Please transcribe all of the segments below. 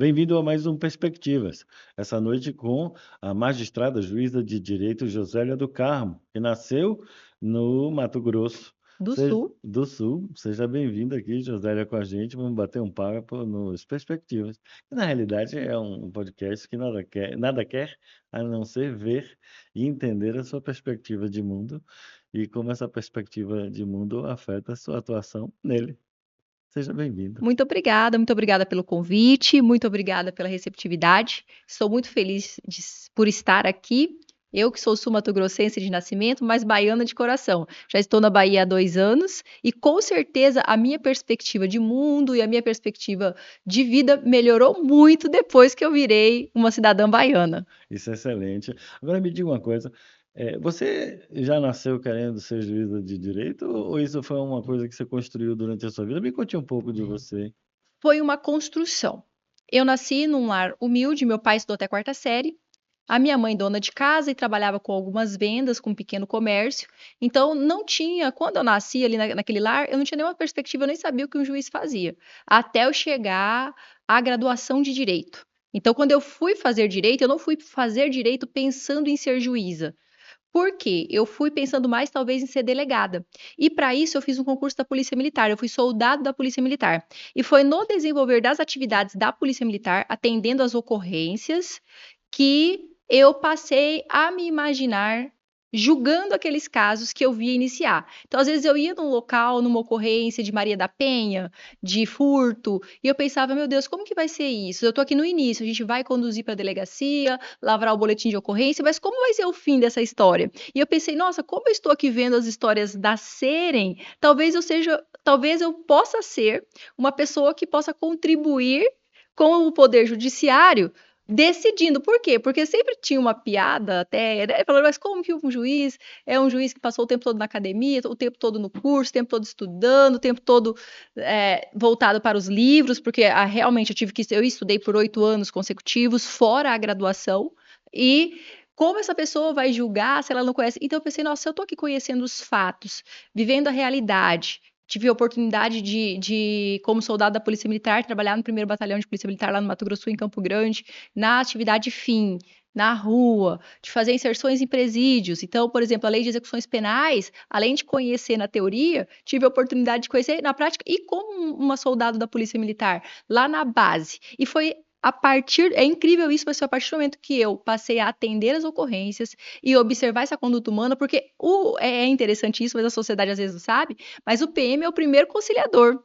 Bem-vindo a mais um Perspectivas. Essa noite com a magistrada juíza de direito Josélia do Carmo, que nasceu no Mato Grosso Do Sul. do Sul. Seja bem-vinda aqui, Josélia, com a gente. Vamos bater um papo nos Perspectivas. Que, na realidade, é um podcast que nada quer a não ser ver e entender a sua perspectiva de mundo e como essa perspectiva de mundo afeta a sua atuação nele. Seja bem-vinda. Muito obrigada pelo convite, muito obrigada pela receptividade. Estou muito feliz por estar aqui. Eu que sou sul-mato-grossense de nascimento, mas baiana de coração. Já estou na Bahia há 2 anos e com certeza a minha perspectiva de mundo e a minha perspectiva de vida melhorou muito depois que eu virei uma cidadã baiana. Isso é excelente. Agora me diga uma coisa, você já nasceu querendo ser juíza de direito ou isso foi uma coisa que você construiu durante a sua vida? Me conte um pouco de você. Foi uma construção. Eu nasci num lar humilde, meu pai estudou até a quarta série. A minha mãe, dona de casa, e trabalhava com algumas vendas, com um pequeno comércio. Então, não tinha, quando eu nasci ali naquele lar, eu não tinha nenhuma perspectiva, eu nem sabia o que um juiz fazia, até eu chegar à graduação de direito. Então, quando eu fui fazer direito, eu não fui fazer direito pensando em ser juíza. Por quê? Eu fui pensando mais talvez em ser delegada. E para isso eu fiz um concurso da Polícia Militar, eu fui soldado da Polícia Militar. E foi no desenvolver das atividades da Polícia Militar, atendendo às ocorrências, que eu passei a me imaginar julgando aqueles casos que eu via iniciar. Então, às vezes eu ia num local, numa ocorrência de Maria da Penha, de furto, e eu pensava, meu Deus, como que vai ser isso? Eu tô aqui no início, a gente vai conduzir para a delegacia, lavrar o boletim de ocorrência, mas como vai ser o fim dessa história? E eu pensei, nossa, como eu estou aqui vendo as histórias nascerem, talvez eu possa ser uma pessoa que possa contribuir com o poder judiciário decidindo. Por quê? Porque sempre tinha uma piada até, né, falando, mas como que um juiz é um juiz que passou o tempo todo na academia, o tempo todo no curso, o tempo todo estudando, o tempo todo voltado para os livros, porque realmente eu estudei por 8 anos consecutivos, fora a graduação, e como essa pessoa vai julgar se ela não conhece? Então eu pensei, nossa, eu tô aqui conhecendo os fatos, vivendo a realidade. Tive a oportunidade como soldado da Polícia Militar, trabalhar no 1º Batalhão de Polícia Militar lá no Mato Grosso, em Campo Grande, na atividade fim, na rua, de fazer inserções em presídios. Então, por exemplo, a lei de execuções penais, além de conhecer na teoria, tive a oportunidade de conhecer na prática e como uma soldado da Polícia Militar, lá na base. E foi é incrível isso, mas foi a partir do momento que eu passei a atender as ocorrências e observar essa conduta humana, porque é interessante isso, mas a sociedade às vezes não sabe, mas o PM é o primeiro conciliador.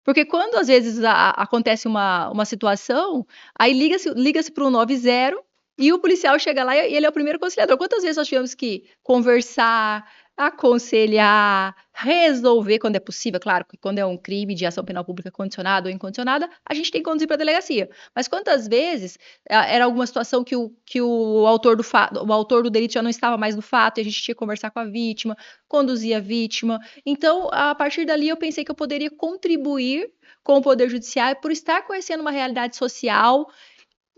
Porque quando às vezes acontece uma situação, aí liga-se para o 90 e o policial chega lá e ele é o primeiro conciliador. Quantas vezes nós tivemos que conversar, aconselhar, resolver quando é possível? Claro que quando é um crime de ação penal pública condicionada ou incondicionada, a gente tem que conduzir para a delegacia. Mas quantas vezes era alguma situação que o autor do fato, o autor do delito já não estava mais no fato e a gente tinha que conversar com a vítima, conduzir a vítima. Então, a partir dali, eu pensei que eu poderia contribuir com o Poder Judiciário por estar conhecendo uma realidade social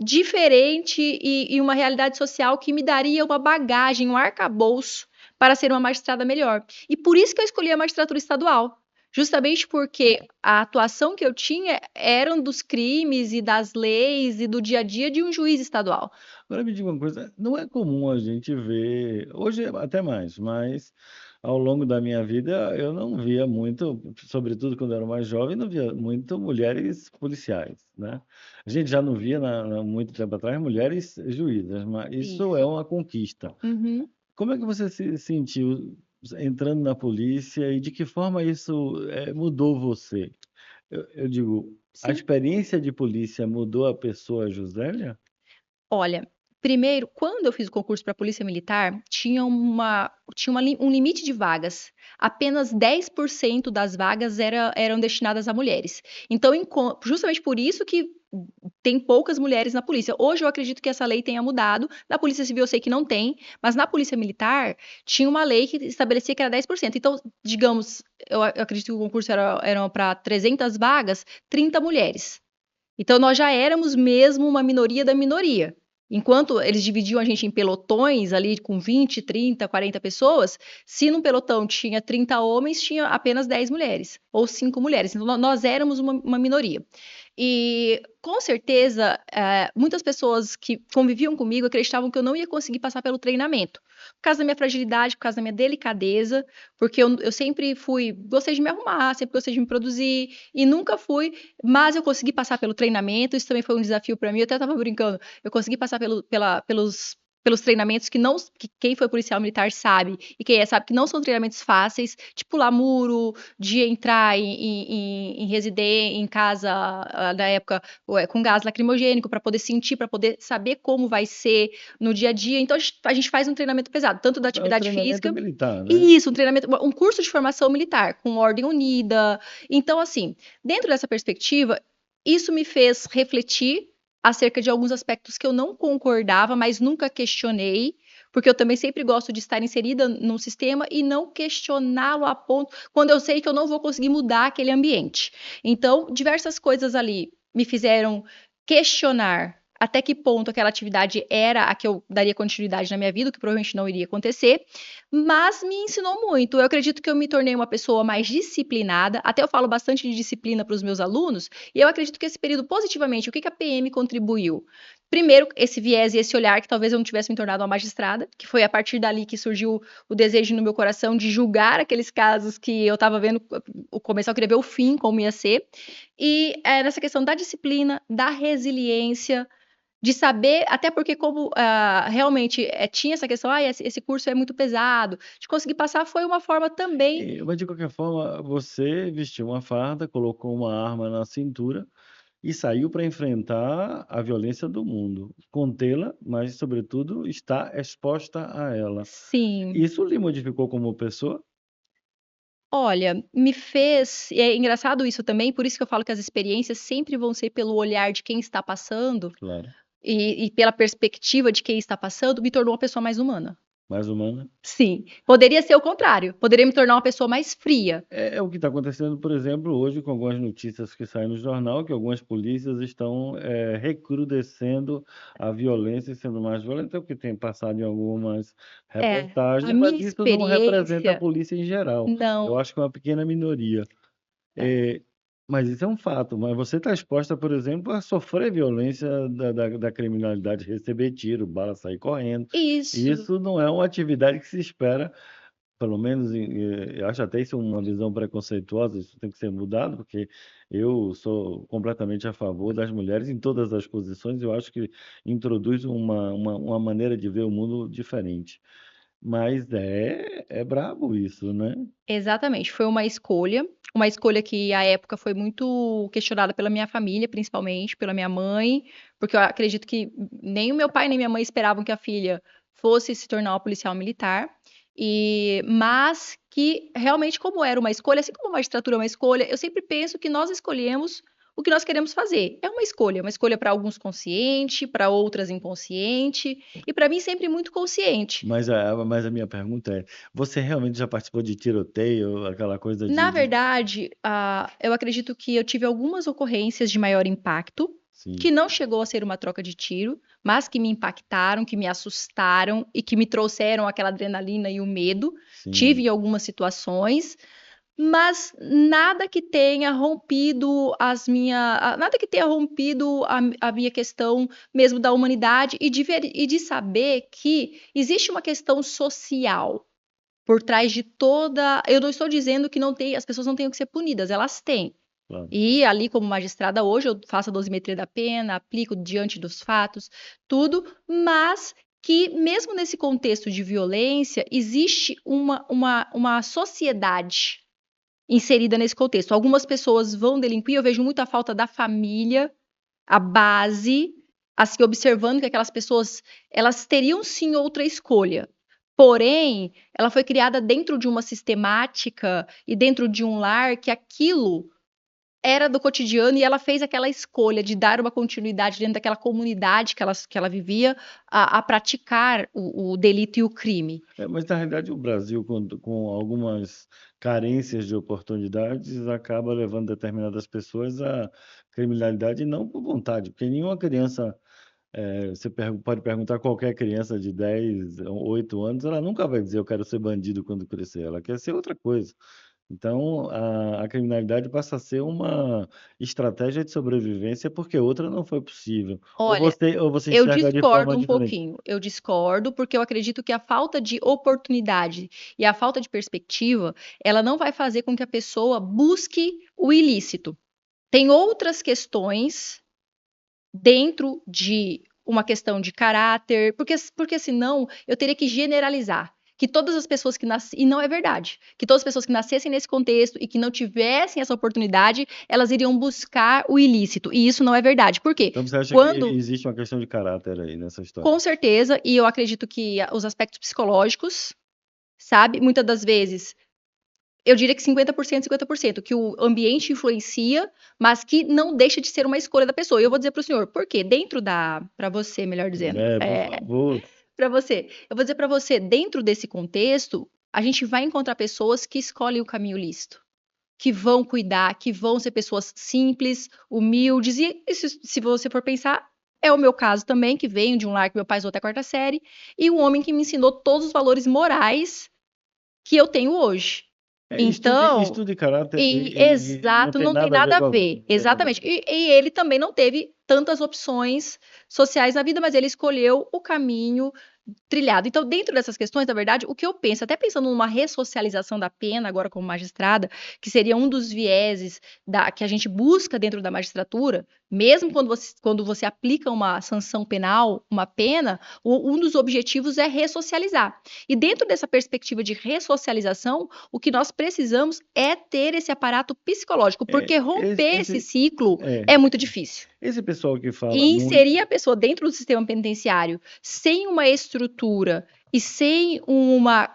diferente e uma realidade social que me daria uma bagagem, um arcabouço para ser uma magistrada melhor. E por isso que eu escolhi a magistratura estadual. Justamente porque a atuação que eu tinha eram dos crimes e das leis e do dia a dia de um juiz estadual. Agora me diga uma coisa, não é comum a gente ver, hoje até mais, mas ao longo da minha vida eu não via muito, sobretudo quando eu era mais jovem, não via muito mulheres policiais, né? A gente já não via muito tempo atrás mulheres juízas, mas isso é Isso. uma conquista. Uhum. Como é que você se sentiu entrando na polícia e de que forma isso mudou você? Eu digo, a Sim. experiência de polícia mudou a pessoa Josélia? Olha, primeiro, quando eu fiz o concurso para a Polícia Militar, um limite de vagas. Apenas 10% das vagas eram destinadas a mulheres. Então, justamente por isso que tem poucas mulheres na polícia. Hoje eu acredito que essa lei tenha mudado. Na Polícia Civil eu sei que não tem, mas na Polícia Militar tinha uma lei que estabelecia que era 10%. Então, digamos, eu acredito que o concurso era para 300 vagas, 30 mulheres. Então, nós já éramos mesmo uma minoria da minoria. Enquanto eles dividiam a gente em pelotões, ali com 20, 30, 40 pessoas, se num pelotão tinha 30 homens, tinha apenas 10 mulheres, ou 5 mulheres. Então, nós éramos uma minoria. E com certeza, muitas pessoas que conviviam comigo acreditavam que eu não ia conseguir passar pelo treinamento. Por causa da minha fragilidade, por causa da minha delicadeza, porque eu sempre gostei de me arrumar, sempre gostei de me produzir, e nunca fui, mas eu consegui passar pelo treinamento, isso também foi um desafio para mim, eu até estava brincando, eu consegui passar pelos treinamentos que quem foi policial militar sabe, e quem sabe que não são treinamentos fáceis, de pular muro, de entrar em residência, em casa, na época, com gás lacrimogênico, para poder sentir, para poder saber como vai ser no dia a dia. Então, a gente faz um treinamento pesado, tanto da É um atividade treinamento física, militar, né? e isso, um curso de formação militar, com ordem unida. Então, assim, dentro dessa perspectiva, isso me fez refletir acerca de alguns aspectos que eu não concordava, mas nunca questionei, porque eu também sempre gosto de estar inserida num sistema e não questioná-lo a ponto quando eu sei que eu não vou conseguir mudar aquele ambiente. Então, diversas coisas ali me fizeram questionar até que ponto aquela atividade era a que eu daria continuidade na minha vida, o que provavelmente não iria acontecer, mas me ensinou muito. Eu acredito que eu me tornei uma pessoa mais disciplinada, até eu falo bastante de disciplina para os meus alunos, e eu acredito que esse período, positivamente, o que a PM contribuiu? Primeiro, esse viés e esse olhar que talvez eu não tivesse me tornado uma magistrada, que foi a partir dali que surgiu o desejo no meu coração de julgar aqueles casos que eu estava vendo o começo, eu queria ver o fim, como ia ser. E nessa questão da disciplina, da resiliência, de saber, até porque como realmente tinha essa questão, esse curso é muito pesado, de conseguir passar foi uma forma também. Mas de qualquer forma, você vestiu uma farda, colocou uma arma na cintura e saiu para enfrentar a violência do mundo, contê-la, mas, sobretudo, estar exposta a ela. Sim. Isso lhe modificou como pessoa? Olha, me fez. É engraçado isso também, por isso que eu falo que as experiências sempre vão ser pelo olhar de quem está passando Claro. e pela perspectiva de quem está passando, me tornou uma pessoa mais humana. Mais humana? Sim, poderia ser o contrário, poderia me tornar uma pessoa mais fria. É o que está acontecendo, por exemplo, hoje com algumas notícias que saem no jornal, que algumas polícias estão, recrudescendo a violência e sendo mais violenta, é o que tem passado em algumas A reportagens, minha mas isso não representa a experiência, polícia em geral. Eu não. acho que é uma pequena minoria. É. Mas isso é um fato, mas você está exposta, por exemplo, a sofrer violência da criminalidade, receber tiro, bala, sair correndo. E Isso. isso não é uma atividade que se espera, pelo menos eu acho até isso uma visão preconceituosa, isso tem que ser mudado, porque eu sou completamente a favor das mulheres em todas as posições, eu acho que introduz uma maneira de ver o mundo diferente. Mas é brabo isso, né? Exatamente, foi uma escolha que à época foi muito questionada pela minha família, principalmente pela minha mãe, porque eu acredito que nem o meu pai nem minha mãe esperavam que a filha fosse se tornar uma policial militar, mas que realmente como era uma escolha, assim como a magistratura é uma escolha, eu sempre penso que nós escolhemos o que nós queremos fazer. É uma escolha para alguns consciente, para outras inconsciente, e para mim sempre muito consciente. Mas a minha pergunta é: você realmente já participou de tiroteio, aquela coisa Na de verdade, eu acredito que eu tive algumas ocorrências de maior impacto, que sim, não chegou a ser uma troca de tiro, mas que me impactaram, que me assustaram e que me trouxeram aquela adrenalina e o medo. sim. Tive em algumas situações, mas nada que tenha rompido nada que tenha rompido a minha questão mesmo da humanidade e de saber que existe uma questão social por trás de toda. Eu não estou dizendo que não tem, as pessoas não tenham que ser punidas, elas têm. Claro. E ali, como magistrada hoje, eu faço a dosimetria da pena, aplico diante dos fatos, tudo, mas que mesmo nesse contexto de violência, existe uma sociedade inserida nesse contexto. Algumas pessoas vão delinquir, eu vejo muita falta da família, a base, assim, observando que aquelas pessoas, elas teriam sim outra escolha. Porém, ela foi criada dentro de uma sistemática e dentro de um lar que aquilo era do cotidiano e ela fez aquela escolha de dar uma continuidade dentro daquela comunidade que ela vivia a praticar o delito e o crime. Mas na realidade o Brasil, com algumas carências de oportunidades, acaba levando determinadas pessoas à criminalidade, não por vontade, porque nenhuma criança, você pode perguntar a qualquer criança de 10, 8 anos, ela nunca vai dizer: "Eu quero ser bandido quando crescer", ela quer ser outra coisa. Então, a criminalidade passa a ser uma estratégia de sobrevivência porque outra não foi possível. Olha, Ou você eu enxerga de discordo forma um diferente? pouquinho. Eu discordo porque eu acredito que a falta de oportunidade e a falta de perspectiva, ela não vai fazer com que a pessoa busque o ilícito. Tem outras questões dentro de uma questão de caráter, porque senão eu teria que generalizar. Que todas as pessoas que nascem, e não é verdade, que todas as pessoas que nascessem nesse contexto e que não tivessem essa oportunidade, elas iriam buscar o ilícito. E isso não é verdade. Por quê? Então, você acha que Quando, existe uma questão de caráter aí nessa história? com certeza, e eu acredito que os aspectos psicológicos, sabe, muitas das vezes eu diria que 50%, 50%, que o ambiente influencia, mas que não deixa de ser uma escolha da pessoa. E eu vou dizer para o senhor, por quê? Para você, melhor dizendo, Por favor. para você, eu vou dizer para você, dentro desse contexto, a gente vai encontrar pessoas que escolhem o caminho lícito, que vão cuidar, que vão ser pessoas simples, humildes, e se você for pensar, é o meu caso também, que venho de um lar que meu pai usou até a quarta série, e um homem que me ensinou todos os valores morais que eu tenho hoje. Então, Estudo e caráter não exato, tem não tem nada a ver nada a com ver. Exatamente. E ele também não teve tantas opções sociais na vida, mas ele escolheu o caminho trilhado. Então, dentro dessas questões, na verdade, o que eu penso, até pensando numa ressocialização da pena, agora como magistrada, que seria um dos vieses que a gente busca dentro da magistratura, mesmo quando você aplica uma sanção penal, uma pena, um dos objetivos é ressocializar. E dentro dessa perspectiva de ressocialização, o que nós precisamos é ter esse aparato psicológico, É, porque romper esse ciclo é, é muito difícil. esse pessoal que fala E muito. inserir a pessoa dentro do sistema penitenciário sem uma estrutura e sem uma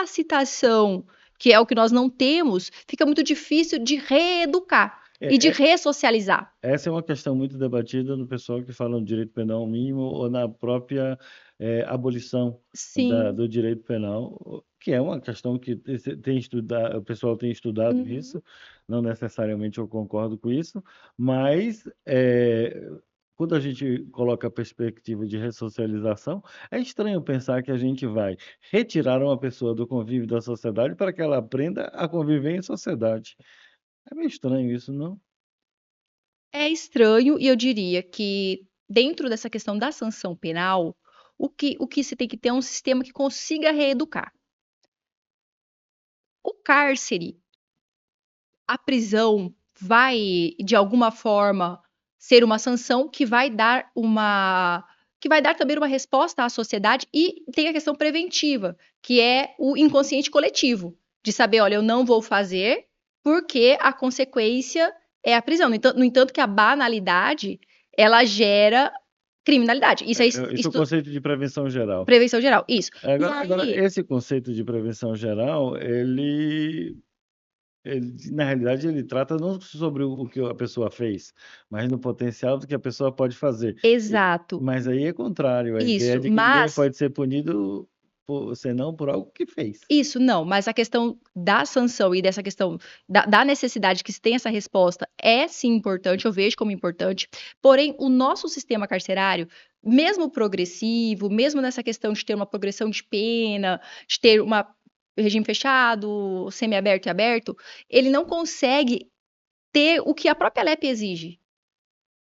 capacitação, que é o que nós não temos, fica muito difícil de reeducar e de é, é, ressocializar. Essa é uma questão muito debatida no pessoal que fala no direito penal mínimo ou na própria abolição Sim. do direito penal, que é uma questão que tem estudado, o pessoal tem estudado Uhum. isso, não necessariamente eu concordo com isso, mas quando a gente coloca a perspectiva de ressocialização, é estranho pensar que a gente vai retirar uma pessoa do convívio da sociedade para que ela aprenda a conviver em sociedade. É meio estranho isso, não? É estranho, e eu diria que dentro dessa questão da sanção penal, o que se tem que ter é um sistema que consiga reeducar. O cárcere, a prisão, vai, de alguma forma, ser uma sanção que vai dar também uma resposta à sociedade, e tem a questão preventiva, que é o inconsciente coletivo, de saber, olha, eu não vou fazer porque a consequência é a prisão. No entanto, que a banalidade, ela gera criminalidade. Isso é Esse é o conceito de prevenção geral. prevenção geral, isso. E Agora, aí, esse conceito de prevenção geral, na realidade, ele trata não sobre o que a pessoa fez, mas no potencial do que a pessoa pode fazer. exato, Mas aí é contrário, a ideia isso, de que ninguém mas pode ser punido senão por algo que fez. isso, não, mas a questão da sanção e dessa questão da necessidade que se tem essa resposta é sim importante, eu vejo como importante. Porém, o nosso sistema carcerário, mesmo progressivo, mesmo nessa questão de ter uma progressão de pena, de ter uma regime fechado, semiaberto e aberto, ele não consegue ter o que a própria LEP exige.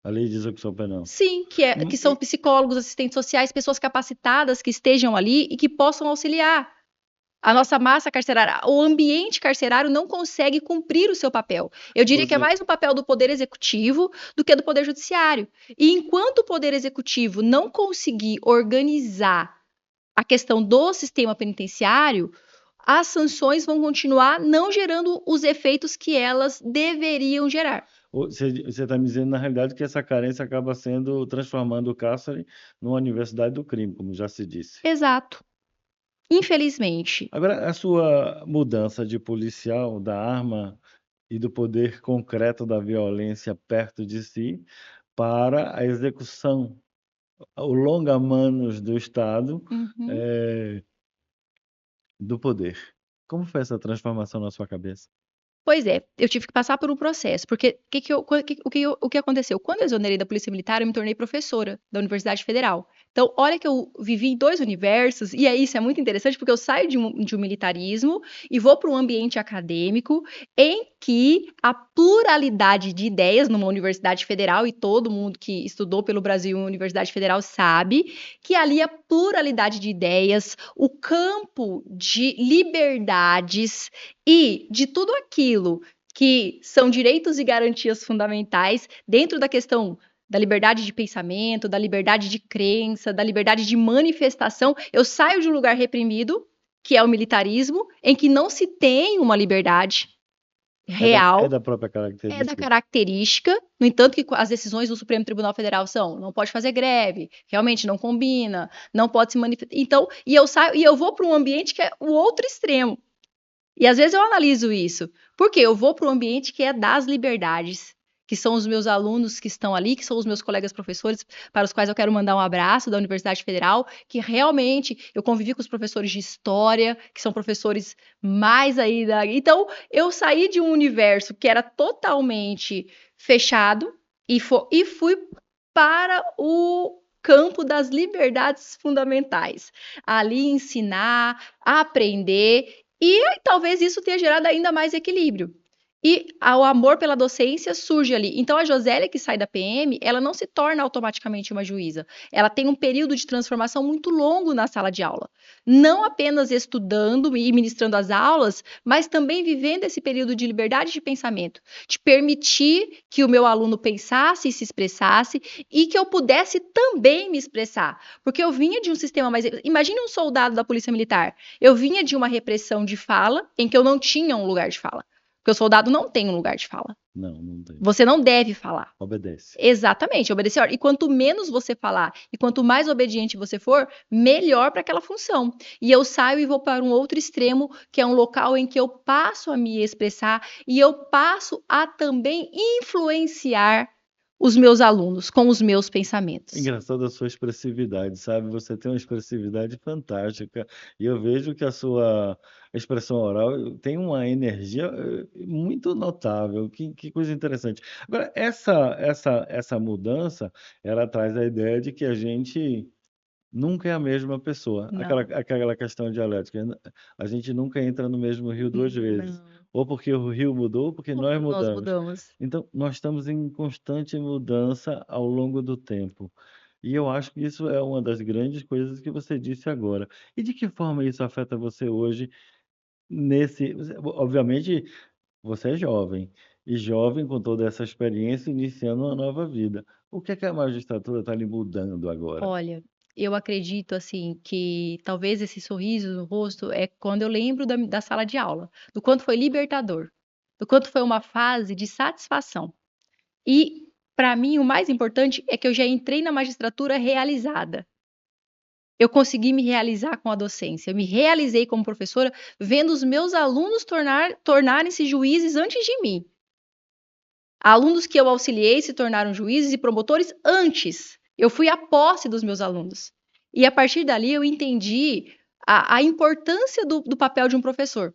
A lei de execução penal. Sim, que são E- psicólogos, assistentes sociais, pessoas capacitadas que estejam ali e que possam auxiliar. A nossa massa carcerária, o ambiente carcerário não consegue cumprir o seu papel. Eu diria que é Você, mais um papel do Poder Executivo do que do Poder Judiciário. E enquanto o Poder Executivo não conseguir organizar a questão do sistema penitenciário, as sanções vão continuar não gerando os efeitos que elas deveriam gerar. você está me dizendo, na realidade, que essa carência acaba sendo transformando o cárcere numa universidade do crime, como já se disse. Exato. Infelizmente. Agora, a sua mudança de policial, da arma e do poder concreto da violência perto de si, para a execução, o longa-manos do Estado, Uhum. eh, do poder. Como foi essa transformação na sua cabeça? Pois é, eu tive que passar por um processo, porque o que aconteceu? Quando eu exonerei da Polícia Militar, eu me tornei professora da Universidade Federal. Então, olha que eu vivi em 2 universos, e isso é muito interessante, porque eu saio de um militarismo e vou para um ambiente acadêmico em que a pluralidade de ideias numa universidade federal, e todo mundo que estudou pelo Brasil em uma universidade federal sabe que ali a pluralidade de ideias, o campo de liberdades e de tudo aquilo que são direitos e garantias fundamentais dentro da questão da liberdade de pensamento, da liberdade de crença, da liberdade de manifestação. Eu saio de um lugar reprimido, que é o militarismo, em que não se tem uma liberdade É real, da própria é da característica. característica. No entanto, que as decisões do Supremo Tribunal Federal são: não pode fazer greve, realmente não combina, não pode se manifestar. Então, e eu saio e eu vou para um ambiente que é o outro extremo. E às vezes eu analiso isso. Porque eu vou para um ambiente que é das liberdades, que são os meus alunos que estão ali, que são os meus colegas professores, para os quais eu quero mandar um abraço da Universidade Federal, que realmente eu convivi com os professores de história, que são professores mais aí da. Então, eu saí de um universo que era totalmente fechado e fui para o campo das liberdades fundamentais. Ali ensinar, aprender e talvez isso tenha gerado ainda mais equilíbrio. E o amor pela docência surge ali. Então, a Josélia que sai da PM, ela não se torna automaticamente uma juíza. Ela tem um período de transformação muito longo na sala de aula. Não apenas estudando e ministrando as aulas, mas também vivendo esse período de liberdade de pensamento, de permitir que o meu aluno pensasse e se expressasse e que eu pudesse também me expressar. Porque eu vinha de um sistema mais. Imagine um soldado da Polícia Militar. Eu vinha de uma repressão de fala em que eu não tinha um lugar de fala. Porque o soldado não tem um lugar de fala. Não tem. Você não deve falar. Obedece. Exatamente, obedecer a ordem. E quanto menos você falar e quanto mais obediente você for, melhor para aquela função. E eu saio e vou para um outro extremo, que é um local em que eu passo a me expressar e eu passo a também influenciar os meus alunos com os meus pensamentos. Engraçado a sua expressividade, sabe? Você tem uma expressividade fantástica e eu vejo que a sua expressão oral tem uma energia muito notável. Que coisa interessante. Agora, essa mudança, ela traz a ideia de que a gente nunca é a mesma pessoa. Não, Aquela questão dialética. A gente nunca entra no mesmo rio duas vezes. não. Ou porque o rio mudou, ou porque nós Nós mudamos. mudamos. Então, nós estamos em constante mudança ao longo do tempo. E eu acho que isso é uma das grandes coisas que você disse agora. E de que forma isso afeta você hoje obviamente, você é jovem, e jovem com toda essa experiência, iniciando uma nova vida. O que a magistratura está lhe mudando agora? Olha, eu acredito assim que talvez esse sorriso no rosto é quando eu lembro da sala de aula, do quanto foi libertador, do quanto foi uma fase de satisfação. E para mim o mais importante é que eu já entrei na magistratura realizada. Eu consegui me realizar com a docência, eu me realizei como professora, vendo os meus alunos tornarem-se juízes antes de mim. Alunos que eu auxiliei se tornaram juízes e promotores antes. Eu fui a posse dos meus alunos. E a partir dali eu entendi a importância do papel de um professor.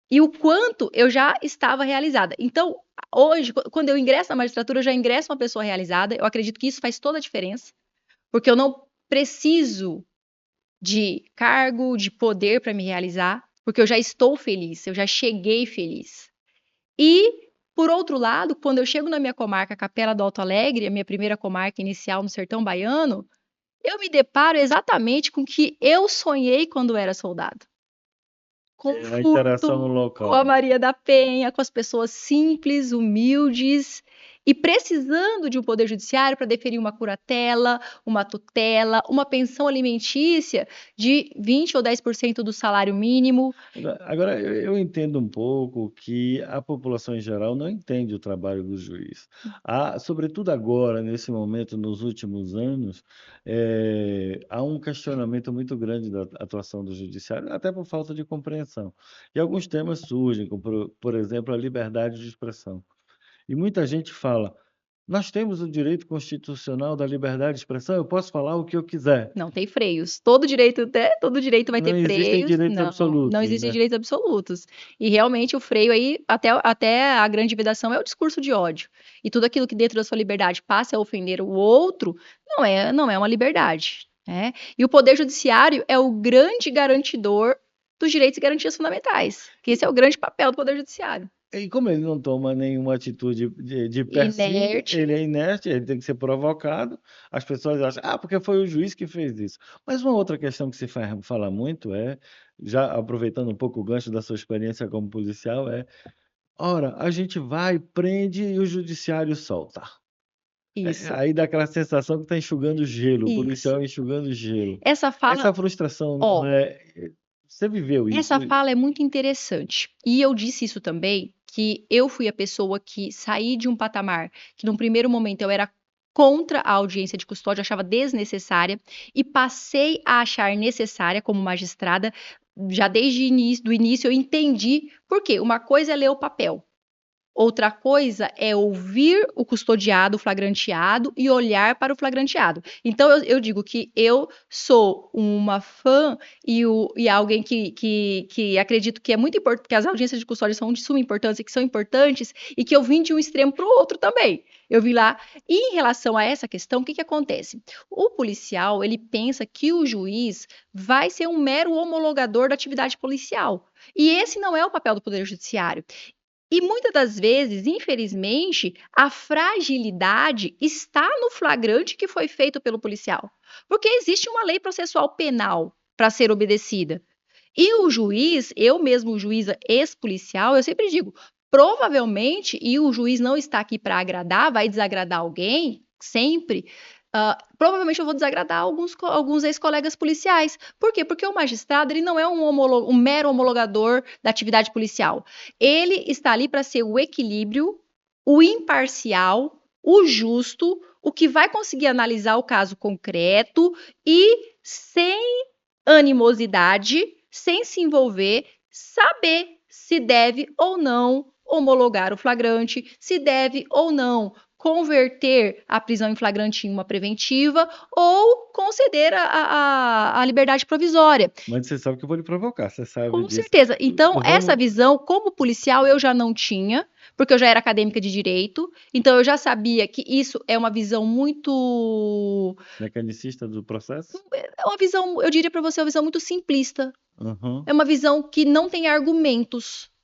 E o quanto eu já estava realizada. Então, hoje, quando eu ingresso na magistratura, eu já ingresso uma pessoa realizada. Eu acredito que isso faz toda a diferença. Porque eu não preciso de cargo, de poder para me realizar. Porque eu já estou feliz, eu já cheguei feliz. E, por outro lado, quando eu chego na minha comarca, Capela do Alto Alegre, a minha primeira comarca inicial no sertão baiano, eu me deparo exatamente com o que eu sonhei quando era soldado. A interação no Conforto, com a local. Maria da Penha, com as pessoas simples, humildes e precisando de um poder judiciário para deferir uma curatela, uma tutela, uma pensão alimentícia de 20 ou 10% do salário mínimo. Agora, eu entendo um pouco que a população em geral não entende o trabalho do juiz. Sobretudo agora, nesse momento, nos últimos anos, há um questionamento muito grande da atuação do judiciário, até por falta de compreensão. E alguns temas surgem, como, por exemplo, a liberdade de expressão. E muita gente fala: nós temos o direito constitucional da liberdade de expressão, eu posso falar o que eu quiser. Não tem freios. Todo direito vai Não ter existem freios. direitos Não absolutos, existem né? direitos absolutos. E realmente o freio aí, até a grande vedação, é o discurso de ódio. E tudo aquilo que dentro da sua liberdade passe a ofender o outro, não é uma liberdade. né? E o Poder Judiciário é o grande garantidor dos direitos e garantias fundamentais, que esse é o grande papel do Poder Judiciário. E como ele não toma nenhuma atitude de per si, Inerte. ele é inerte, ele tem que ser provocado. As pessoas acham, porque foi o juiz que fez isso. Mas uma outra questão que se fala muito já aproveitando um pouco o gancho da sua experiência como policial, ora, a gente vai, prende e o judiciário solta. Isso, Aí dá aquela sensação que está enxugando gelo, o isso. policial enxugando gelo. Essa fala, Essa frustração, não ó, você viveu isso? essa fala é muito interessante. E eu disse isso também, que eu fui a pessoa que saí de um patamar que, num primeiro momento, eu era contra a audiência de custódia, achava desnecessária, e passei a achar necessária como magistrada. Já desde do início eu entendi por quê. Uma coisa é ler o papel. Outra coisa é ouvir o custodiado, o flagranteado e olhar para o flagranteado. Então, eu digo que eu sou uma fã e alguém que acredito que é muito importante, que as audiências de custódia são de suma importância, que são importantes, e que eu vim de um extremo para o outro também. Eu vi lá. E em relação a essa questão, o que acontece? O policial, ele pensa que o juiz vai ser um mero homologador da atividade policial. E esse não é o papel do Poder Judiciário. E muitas das vezes, infelizmente, a fragilidade está no flagrante que foi feito pelo policial. Porque existe uma lei processual penal para ser obedecida. E o juiz, eu mesmo, juíza ex-policial, eu sempre digo, provavelmente, e o juiz não está aqui para agradar, vai desagradar alguém, sempre. Provavelmente eu vou desagradar alguns ex-colegas policiais. Por quê? Porque o magistrado ele não é um mero homologador da atividade policial. Ele está ali para ser o equilíbrio, o imparcial, o justo, o que vai conseguir analisar o caso concreto e sem animosidade, sem se envolver, saber se deve ou não homologar o flagrante, se deve ou não converter a prisão em flagrante em uma preventiva ou conceder a liberdade provisória. Mas você sabe que eu vou lhe provocar, você sabe Com disso. certeza. Então, essa Vamos, visão, como policial, eu já não tinha, porque eu já era acadêmica de direito, então eu já sabia que isso é uma visão muito. mecanicista do processo? É uma visão, eu diria para você, uma visão muito simplista. Uhum. É uma visão que não tem argumentos.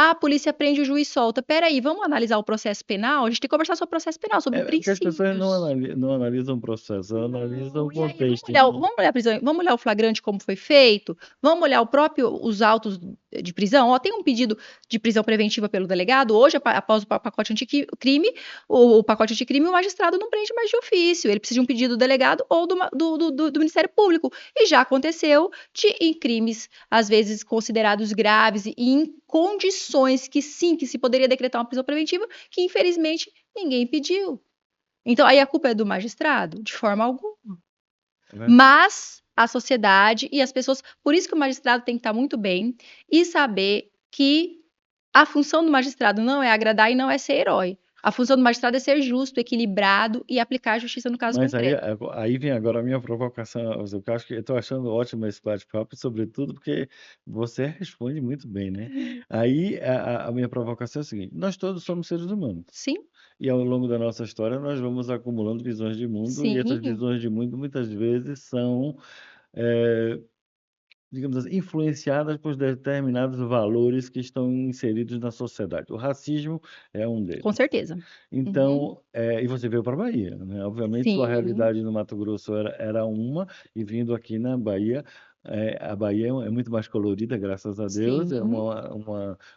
A polícia prende, o juiz solta. Peraí, vamos analisar o processo penal? A gente tem que conversar sobre o processo penal, sobre Porque as pessoas princípios. não analisam o processo, elas analisam o E aí, contexto. vamos olhar a prisão, vamos olhar o flagrante como foi feito, vamos olhar os autos de prisão. Ó, tem um pedido de prisão preventiva pelo delegado. Hoje, após o pacote anticrime, o pacote anticrime, o magistrado não prende mais de ofício. Ele precisa de um pedido do delegado ou do Ministério Público. E já aconteceu em crimes, às vezes, considerados graves e em condições que sim, que se poderia decretar uma prisão preventiva, que infelizmente ninguém pediu. Então, aí a culpa é do magistrado? De forma alguma. Né? Mas a sociedade e as pessoas. Por isso que o magistrado tem que estar muito bem e saber que a função do magistrado não é agradar e não é ser herói. A função do magistrado é ser justo, equilibrado e aplicar a justiça no caso Mas concreto. aí vem agora a minha provocação, eu acho que eu estou achando ótimo esse bate-papo, sobretudo porque você responde muito bem, né? Aí a minha provocação é a seguinte: nós todos somos seres humanos. Sim, E ao longo da nossa história nós vamos acumulando visões de mundo, e essas sim, visões de mundo muitas vezes são, eh, digamos assim, influenciadas por determinados valores que estão inseridos na sociedade. O racismo é um com deles. certeza. Uhum. Então, e você veio para a Bahia, né? Obviamente, sua Sim, realidade no Mato Grosso era uma, e vindo aqui na Bahia, a Bahia é muito mais colorida, graças a Deus. É sim,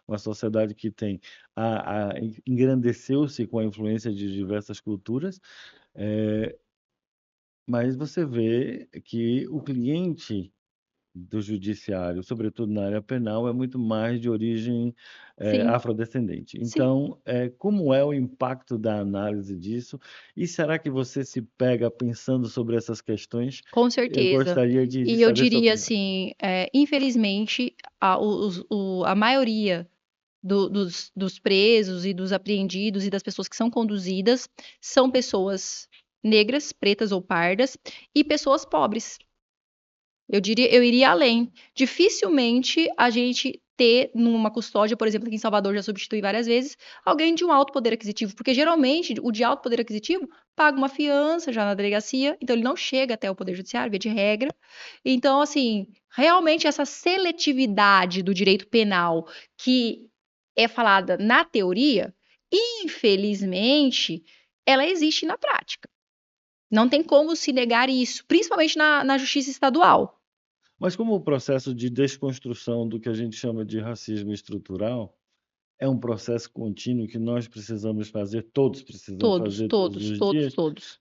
uma sociedade que tem engrandeceu-se com a influência de diversas culturas, eh, mas você vê que o cliente do judiciário, sobretudo na área penal, é muito mais de origem sim, afrodescendente. sim, Então, como é o impacto da análise disso? E será que você se pega pensando sobre essas questões? com Eu certeza. gostaria de E eu saber sua diria opinião. assim, infelizmente, a maioria dos presos e dos apreendidos e das pessoas que são conduzidas são pessoas negras, pretas ou pardas e pessoas pobres. Eu iria além. Dificilmente a gente ter numa custódia, por exemplo, aqui em Salvador já substitui várias vezes, alguém de um alto poder aquisitivo, porque geralmente o de alto poder aquisitivo paga uma fiança já na delegacia, então ele não chega até o poder judiciário, via de regra. Então, assim, realmente essa seletividade do direito penal que é falada na teoria, infelizmente, ela existe na prática. Não tem como se negar isso, principalmente na justiça estadual. Mas como o processo de desconstrução do que a gente chama de racismo estrutural é um processo contínuo que nós precisamos fazer, todos precisam Todos, fazer todos todos, os todos, dias, todos.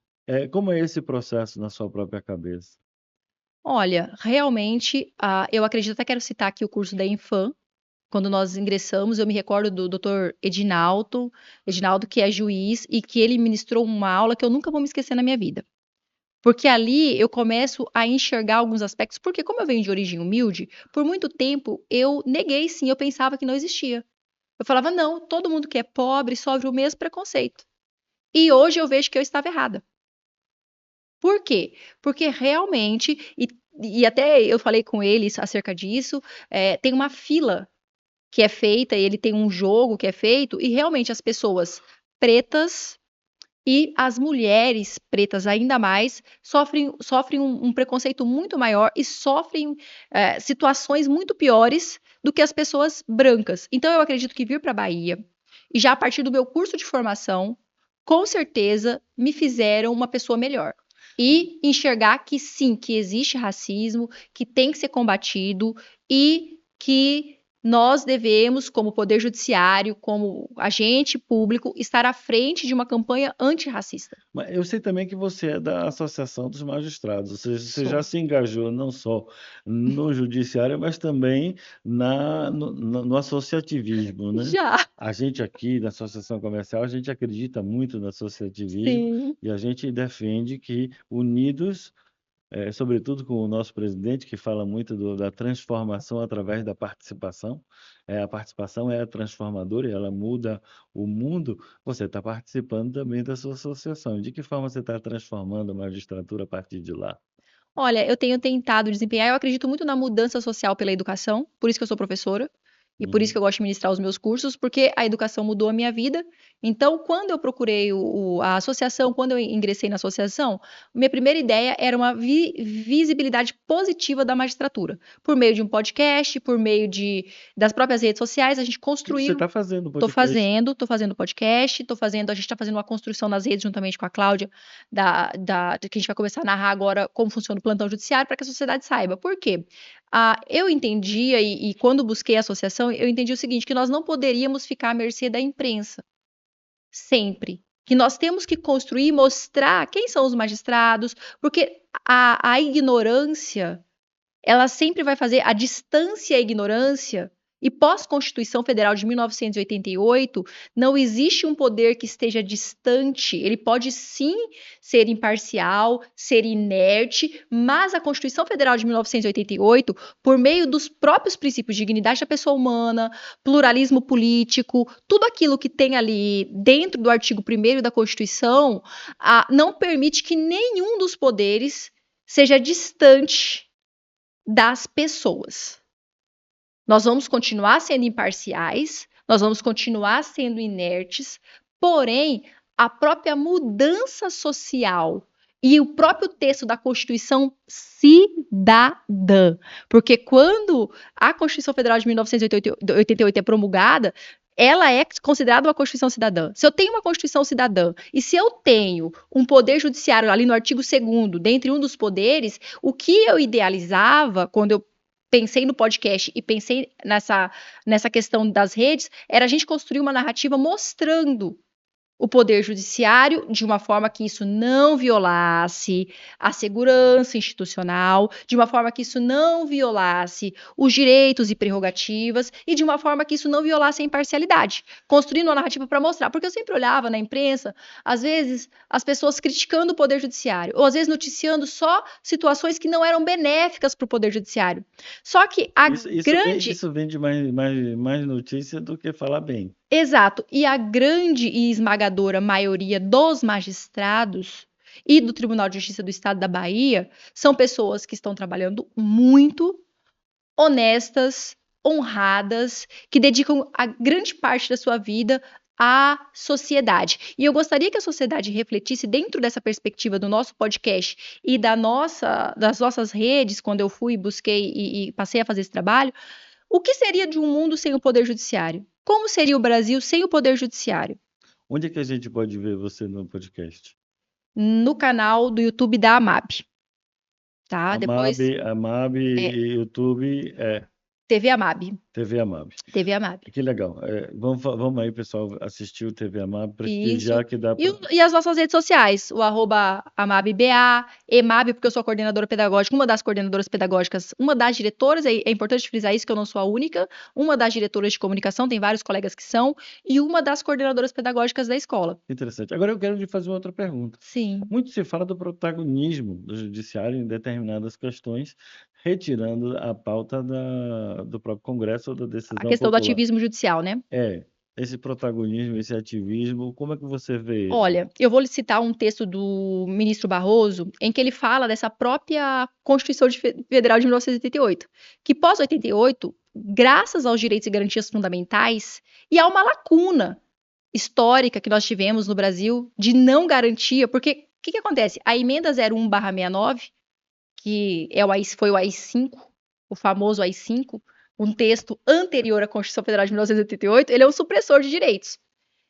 como é esse processo na sua própria cabeça? Olha, realmente, eu acredito, até quero citar aqui o curso da Infam. Quando nós ingressamos, eu me recordo do doutor Edinaldo, que é juiz, e que ele ministrou uma aula que eu nunca vou me esquecer na minha vida. Porque ali eu começo a enxergar alguns aspectos, porque como eu venho de origem humilde, por muito tempo eu neguei sim, eu pensava que não existia. Eu falava, não, todo mundo que é pobre sofre o mesmo preconceito. E hoje eu vejo que eu estava errada. Por quê? Porque realmente, e até eu falei com eles acerca disso, tem uma fila que é feita, e ele tem um jogo que é feito, e realmente as pessoas pretas e as mulheres pretas ainda mais sofrem um preconceito muito maior e sofrem situações muito piores do que as pessoas brancas. Então eu acredito que vir para a Bahia, e já a partir do meu curso de formação, com certeza me fizeram uma pessoa melhor. E enxergar que sim, que existe racismo, que tem que ser combatido e que nós devemos, como Poder Judiciário, como agente público, estar à frente de uma campanha antirracista. Mas eu sei também que você é da Associação dos Magistrados, ou seja, você já Sou. se engajou não só no judiciário, mas também no associativismo, né? Já. A gente aqui na Associação Comercial, a gente acredita muito no associativismo Sim. e a gente defende que unidos, sobretudo com o nosso presidente, que fala muito da transformação através da participação. A participação é transformadora e ela muda o mundo. Você está participando também da sua associação. De que forma você está transformando a magistratura a partir de lá? Olha, eu tenho tentado desempenhar, eu acredito muito na mudança social pela educação, por isso que eu sou professora. E por isso Uhum. que eu gosto de ministrar os meus cursos, porque a educação mudou a minha vida. Então, quando eu procurei a associação, quando eu ingressei na associação, minha primeira ideia era uma visibilidade positiva da magistratura. Por meio de um podcast, por meio das próprias redes sociais, a gente E você construiu. está fazendo o Tô podcast. fazendo, tô fazendo podcast, a gente tá fazendo uma construção nas redes juntamente com a Cláudia, que a gente vai começar a narrar agora como funciona o plantão judiciário para que a sociedade saiba. Por quê? Eu entendia, e quando busquei a associação, eu entendi o seguinte, que nós não poderíamos ficar à mercê da imprensa, sempre. Que nós temos que construir e mostrar quem são os magistrados, porque a ignorância ela sempre vai fazer a distância à ignorância. E pós-Constituição Federal de 1988, não existe um poder que esteja distante. Ele pode sim ser imparcial, ser inerte, mas a Constituição Federal de 1988, por meio dos próprios princípios de dignidade da pessoa humana, pluralismo político, tudo aquilo que tem ali dentro do artigo 1º da Constituição, não permite que nenhum dos poderes seja distante das pessoas. Nós vamos continuar sendo imparciais, nós vamos continuar sendo inertes, porém, a própria mudança social e o próprio texto da Constituição cidadã, porque quando a Constituição Federal de 1988 é promulgada, ela é considerada uma Constituição cidadã. Se eu tenho uma Constituição cidadã e se eu tenho um poder judiciário ali no artigo 2º, dentre um dos poderes, o que eu idealizava quando eu pensei no podcast e pensei nessa questão das redes, era a gente construir uma narrativa mostrando o poder judiciário de uma forma que isso não violasse a segurança institucional, de uma forma que isso não violasse os direitos e prerrogativas e de uma forma que isso não violasse a imparcialidade, construindo uma narrativa para mostrar, porque eu sempre olhava na imprensa, às vezes as pessoas criticando o poder judiciário, ou às vezes noticiando só situações que não eram benéficas para o poder judiciário. Só que a grande Isso vende mais notícia do que falar bem. Exato. E a grande e esmagadora maioria dos magistrados e do Tribunal de Justiça do Estado da Bahia são pessoas que estão trabalhando muito, honestas, honradas, que dedicam a grande parte da sua vida à sociedade. E eu gostaria que a sociedade refletisse dentro dessa perspectiva do nosso podcast e das nossas redes, quando eu fui, busquei e passei a fazer esse trabalho, o que seria de um mundo sem o poder judiciário? Como seria o Brasil sem o poder judiciário? Onde é que a gente pode ver você no podcast? No canal do YouTube da AMAB, tá? Amab, Depois, Amab é, e YouTube TV AMAB. TV Amab. TV AMAB. Que legal. Vamos aí, pessoal, assistir o TV Amab, Isso. prestigiar que dá E, para. e as nossas redes sociais, o @AMABBA, EMAB, porque eu sou a coordenadora pedagógica, uma das coordenadoras pedagógicas, uma das diretoras, é importante frisar isso, que eu não sou a única, uma das diretoras de comunicação, tem vários colegas que são, e uma das coordenadoras pedagógicas da escola. Interessante. Agora eu quero lhe fazer uma outra pergunta. Sim. Muito se fala do protagonismo do judiciário em determinadas questões, retirando a pauta do próprio Congresso ou da A decisão questão do popular. ativismo judicial, né? Esse protagonismo, esse ativismo, como é que você vê isso? Olha, eu vou lhe citar um texto do ministro Barroso, em que ele fala dessa própria Constituição Federal de 1988, que pós 88, graças aos direitos e garantias fundamentais, e há uma lacuna histórica que nós tivemos no Brasil de não garantia, porque o que acontece? A emenda 01/69, que foi o AI-5, o famoso AI-5, um texto anterior à Constituição Federal de 1988, ele é um supressor de direitos.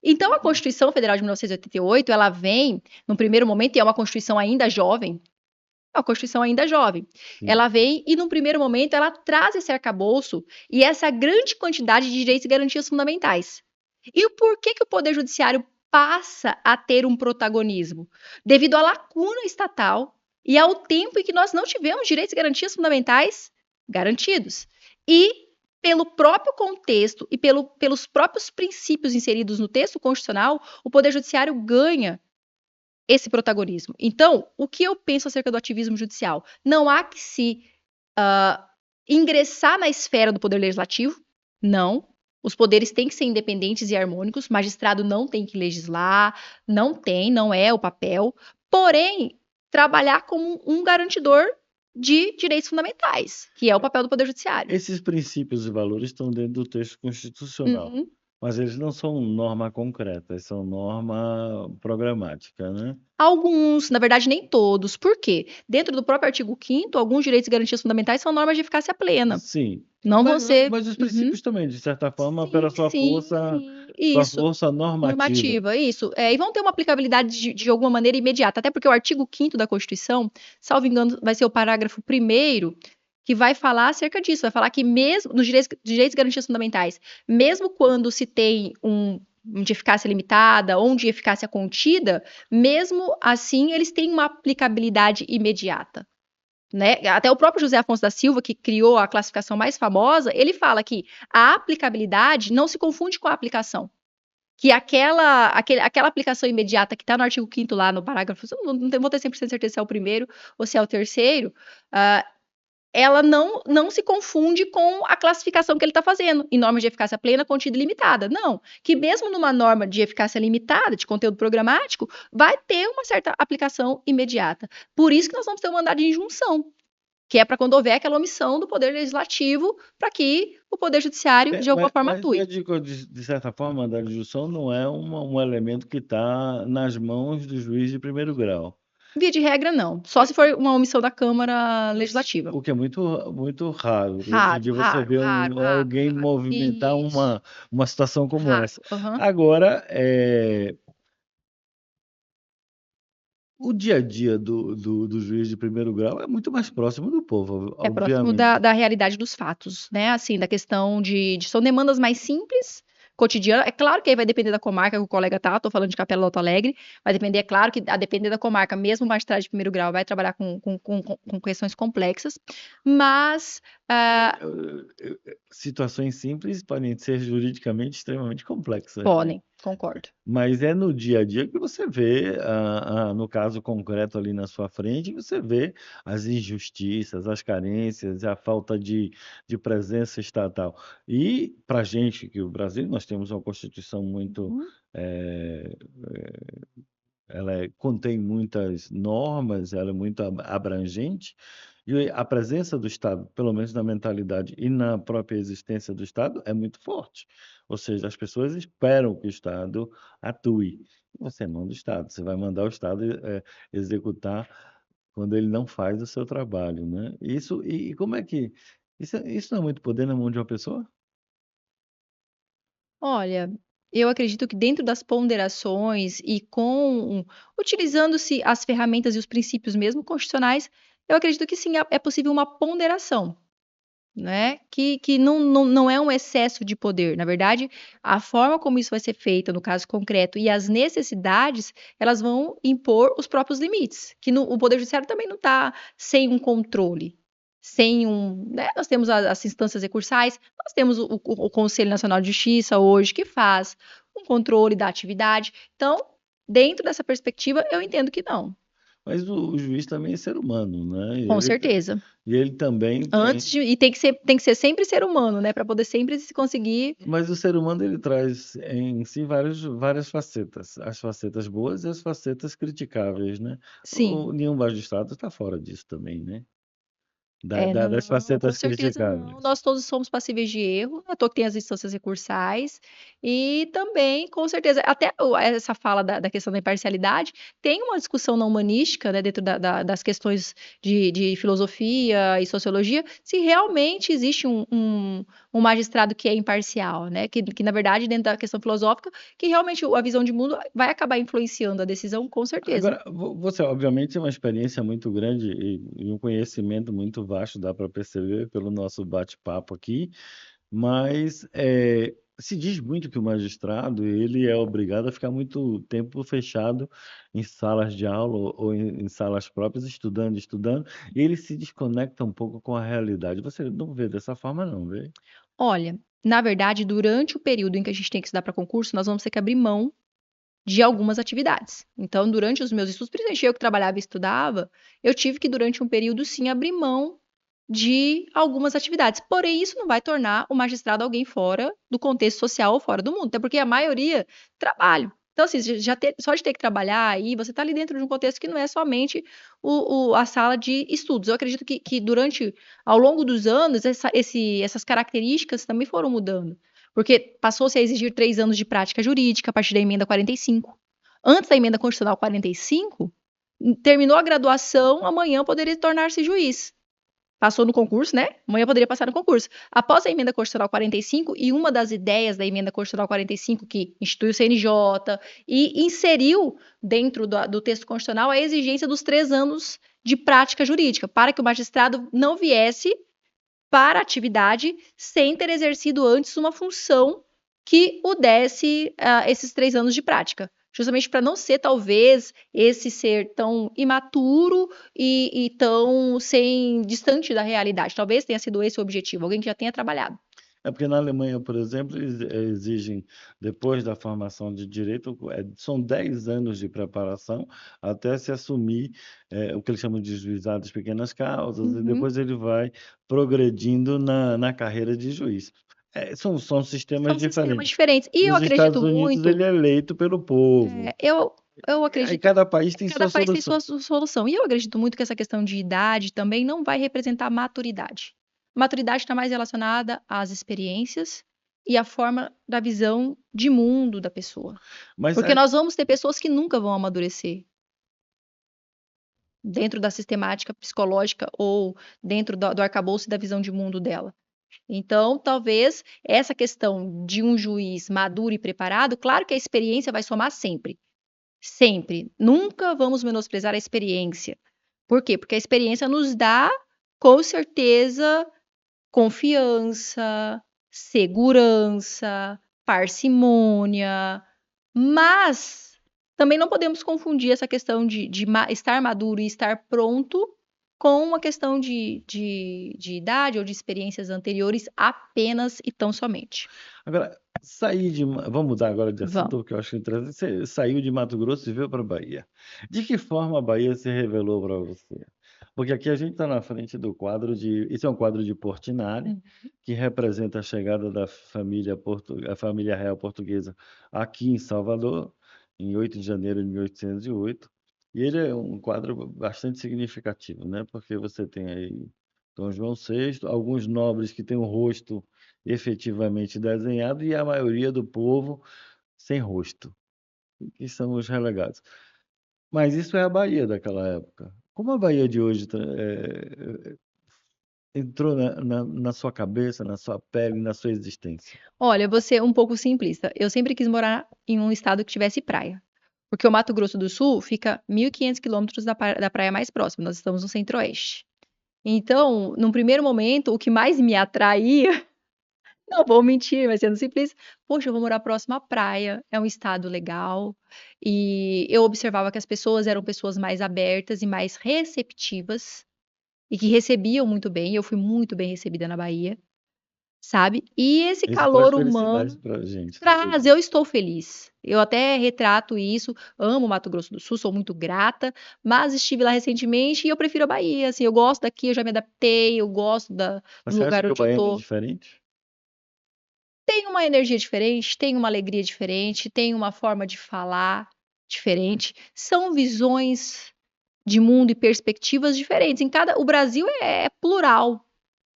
Então, a Constituição Federal de 1988, ela vem, num primeiro momento, e é uma Constituição ainda jovem, é uma Constituição ainda jovem. Sim. Ela vem e, num primeiro momento, ela traz esse arcabouço e essa grande quantidade de direitos e garantias fundamentais. E o porquê que o Poder Judiciário passa a ter um protagonismo? Devido à lacuna estatal e ao tempo em que nós não tivemos direitos e garantias fundamentais garantidos. E pelo próprio contexto e pelos próprios princípios inseridos no texto constitucional, o Poder Judiciário ganha esse protagonismo. Então, o que eu penso acerca do ativismo judicial? Não há que se ingressar na esfera do Poder Legislativo, não. Os poderes têm que ser independentes e harmônicos, magistrado não tem que legislar, não é o papel. Porém, trabalhar como um garantidor de direitos fundamentais, que é o papel do Poder Judiciário. Esses princípios e valores estão dentro do texto constitucional, Uhum. mas eles não são norma concreta, eles são norma programática, né? Alguns, na verdade, nem todos. Por quê? Dentro do próprio artigo 5º, alguns direitos e garantias fundamentais são normas de eficácia plena. Sim, Não vão mas, ser. mas os Uhum. princípios também, de certa forma, Sim, pela sim, sim. Isso. sua força normativa. Normativa, isso. E vão ter uma aplicabilidade de alguma maneira imediata, até porque o artigo 5º da Constituição, salvo engano, vai ser o parágrafo 1º, que vai falar acerca disso, vai falar que mesmo nos direitos e garantias fundamentais, mesmo quando se tem um de eficácia limitada ou um de eficácia contida, mesmo assim eles têm uma aplicabilidade imediata. Né? Até o próprio José Afonso da Silva, que criou a classificação mais famosa, ele fala que a aplicabilidade não se confunde com a aplicação. Que aquela aplicação imediata que está no artigo 5º lá no parágrafo, não vou ter 100% certeza se é o primeiro ou se é o terceiro, ela não se confunde com a classificação que ele está fazendo, em normas de eficácia plena, contida e limitada. Não, que mesmo numa norma de eficácia limitada, de conteúdo programático, vai ter uma certa aplicação imediata. Por isso que nós vamos ter um mandado de injunção, que é para quando houver aquela omissão do Poder Legislativo, para que o Poder Judiciário, de alguma forma, Mas atue. de certa forma, a injunção não é um elemento que está nas mãos do juiz de primeiro grau. Via de regra, não. Só se for uma omissão da Câmara Legislativa. O que é muito, muito raro. Hoje em Raro, dia você raro, vê raro, raro, alguém raro. movimentar Isso, uma situação como raro. essa. Aham. Agora, o dia a dia do juiz de primeiro grau é muito mais próximo do povo, É próximo obviamente. da realidade dos fatos, né? Assim, da questão são demandas mais simples, cotidianas. É claro que aí vai depender da comarca que o colega tá. Tô falando de Capela do Alto Alegre. Vai depender, é claro que a depender da comarca, mesmo o magistrado de primeiro grau vai trabalhar com questões complexas, mas Situações simples podem ser juridicamente extremamente complexas, né? podem, concordo. Mas é no dia a dia que você vê, no caso concreto ali na sua frente, você vê as injustiças, as carências, a falta de presença estatal. E para a gente, que o Brasil, nós temos uma Constituição muito. Uhum. eh, Ela contém muitas normas, ela é muito abrangente, E a presença do Estado, pelo menos na mentalidade e na própria existência do Estado, é muito forte. Ou seja, as pessoas esperam que o Estado atue. Você é mão do Estado, você vai mandar o Estado executar quando ele não faz o seu trabalho, né? E como é que isso não é muito poder na mão de uma pessoa? Olha, eu acredito que dentro das ponderações e utilizando-se as ferramentas e os princípios mesmo constitucionais, eu acredito que sim, é possível uma ponderação, né? Que não é um excesso de poder. Na verdade, a forma como isso vai ser feita, no caso concreto, e as necessidades, elas vão impor os próprios limites. O Poder Judiciário também não está sem um controle. Né? Nós temos as instâncias recursais, nós temos o Conselho Nacional de Justiça hoje, que faz um controle da atividade. Então, dentro dessa perspectiva, eu entendo que não, Mas o juiz também é ser humano, né? com certeza. E ele também Antes tem. de, e tem que ser sempre ser humano, né? Para poder sempre se conseguir. Mas o ser humano ele traz em si várias facetas, as facetas boas e as facetas criticáveis, né? Sim. Nenhum magistrado está fora disso também, né? Das Não, com facetas certeza não. criticáveis. Nós todos somos passíveis de erro, não é à toa que tem as instâncias recursais, e também, com certeza, até essa fala da questão da imparcialidade, tem uma discussão na humanística, né, dentro das questões de filosofia e sociologia, se realmente existe um magistrado que é imparcial, né, que na verdade, dentro da questão filosófica, que realmente a visão de mundo vai acabar influenciando a decisão, com certeza. Agora, você obviamente tem uma experiência muito grande e um conhecimento muito vasto, dá para perceber pelo nosso bate-papo aqui, mas se diz muito que o magistrado ele é obrigado a ficar muito tempo fechado em salas de aula ou em salas próprias, estudando, e ele se desconecta um pouco com a realidade. Você não vê dessa forma, não, vê? Olha, na verdade, durante o período em que a gente tem que estudar para concurso, nós vamos ter que abrir mão de algumas atividades. Então, durante os meus estudos, principalmente eu que trabalhava e estudava, eu tive que, durante um período, sim, abrir mão de algumas atividades. Porém, isso não vai tornar o magistrado alguém fora do contexto social ou fora do mundo, até porque a maioria trabalha. Então, assim, só de ter que trabalhar aí, você está ali dentro de um contexto que não é somente a sala de estudos. Eu acredito que ao longo dos anos, essas características também foram mudando. Porque passou-se a exigir 3 anos de prática jurídica a partir da emenda 45. Antes da emenda constitucional 45, terminou a graduação, amanhã poderia tornar-se juiz. Passou no concurso, né? Amanhã poderia passar no concurso. Após a emenda constitucional 45, e uma das ideias da emenda constitucional 45, que instituiu o CNJ e inseriu dentro do texto constitucional a exigência dos 3 anos de prática jurídica, para que o magistrado não viesse para a atividade sem ter exercido antes uma função que o desse esses 3 anos de prática. Justamente para não ser, talvez, esse ser tão imaturo e tão distante da realidade. Talvez tenha sido esse o objetivo, alguém que já tenha trabalhado. É porque na Alemanha, por exemplo, eles exigem, depois da formação de direito, são 10 anos de preparação até se assumir o que eles chamam de juizado de pequenas causas, e Uhum. depois ele vai progredindo na carreira de juiz. São sistemas São sistemas diferentes. diferentes. E eu Nos Estados acredito Unidos, muito. ele é eleito pelo povo. Eu Aí acredito. cada país tem Cada sua país tem solução. sua solução. E eu acredito muito que essa questão de idade também não vai representar maturidade. Maturidade está mais relacionada às experiências e à forma da visão de mundo da pessoa. Mas Porque nós vamos ter pessoas que nunca vão amadurecer dentro da sistemática psicológica ou dentro do arcabouço e da visão de mundo dela. Então, talvez essa questão de um juiz maduro e preparado, claro que a experiência vai somar sempre. Sempre. Nunca vamos menosprezar a experiência. Por quê? Porque a experiência nos dá, com certeza, confiança, segurança, parcimônia, mas também não podemos confundir essa questão de estar maduro e estar pronto com uma questão de idade ou de experiências anteriores apenas e tão somente. agora, vamos mudar agora de assunto, Vamos. porque eu acho interessante. Você saiu de Mato Grosso e veio para a Bahia. De que forma a Bahia se revelou para você? Porque aqui a gente está na frente do quadro de. Isso é um quadro de Portinari, Uhum. que representa a chegada da a família real portuguesa aqui em Salvador, em 8 de janeiro de 1808. E ele é um quadro bastante significativo, né? Porque você tem aí Dom João VI, alguns nobres que têm o rosto efetivamente desenhado e a maioria do povo sem rosto, que são os relegados. Mas isso é a Bahia daquela época. Como a Bahia de hoje entrou na sua cabeça, na sua pele, na sua existência? Olha, eu vou ser um pouco simplista. Eu sempre quis morar em um estado que tivesse praia. Porque o Mato Grosso do Sul fica 1.500 quilômetros da praia mais próxima. Nós estamos no Centro-Oeste. Então, num primeiro momento, o que mais me atraía, não vou mentir, mas sendo simplista, poxa, eu vou morar próximo à praia, é um estado legal. E eu observava que as pessoas eram pessoas mais abertas e mais receptivas e que recebiam muito bem. Eu fui muito bem recebida na Bahia, sabe? E esse Isso traz calor felicidade humano para a gente saber traz, disso. eu estou feliz. Eu até retrato isso, amo Mato Grosso do Sul, sou muito grata, mas estive lá recentemente e eu prefiro a Bahia, assim, eu gosto daqui, eu já me adaptei, eu gosto do Você acha lugar que o onde eu baiano é tô. diferente? Tem uma energia diferente, tem uma alegria diferente, tem uma forma de falar diferente, são visões de mundo e perspectivas diferentes. O Brasil é plural.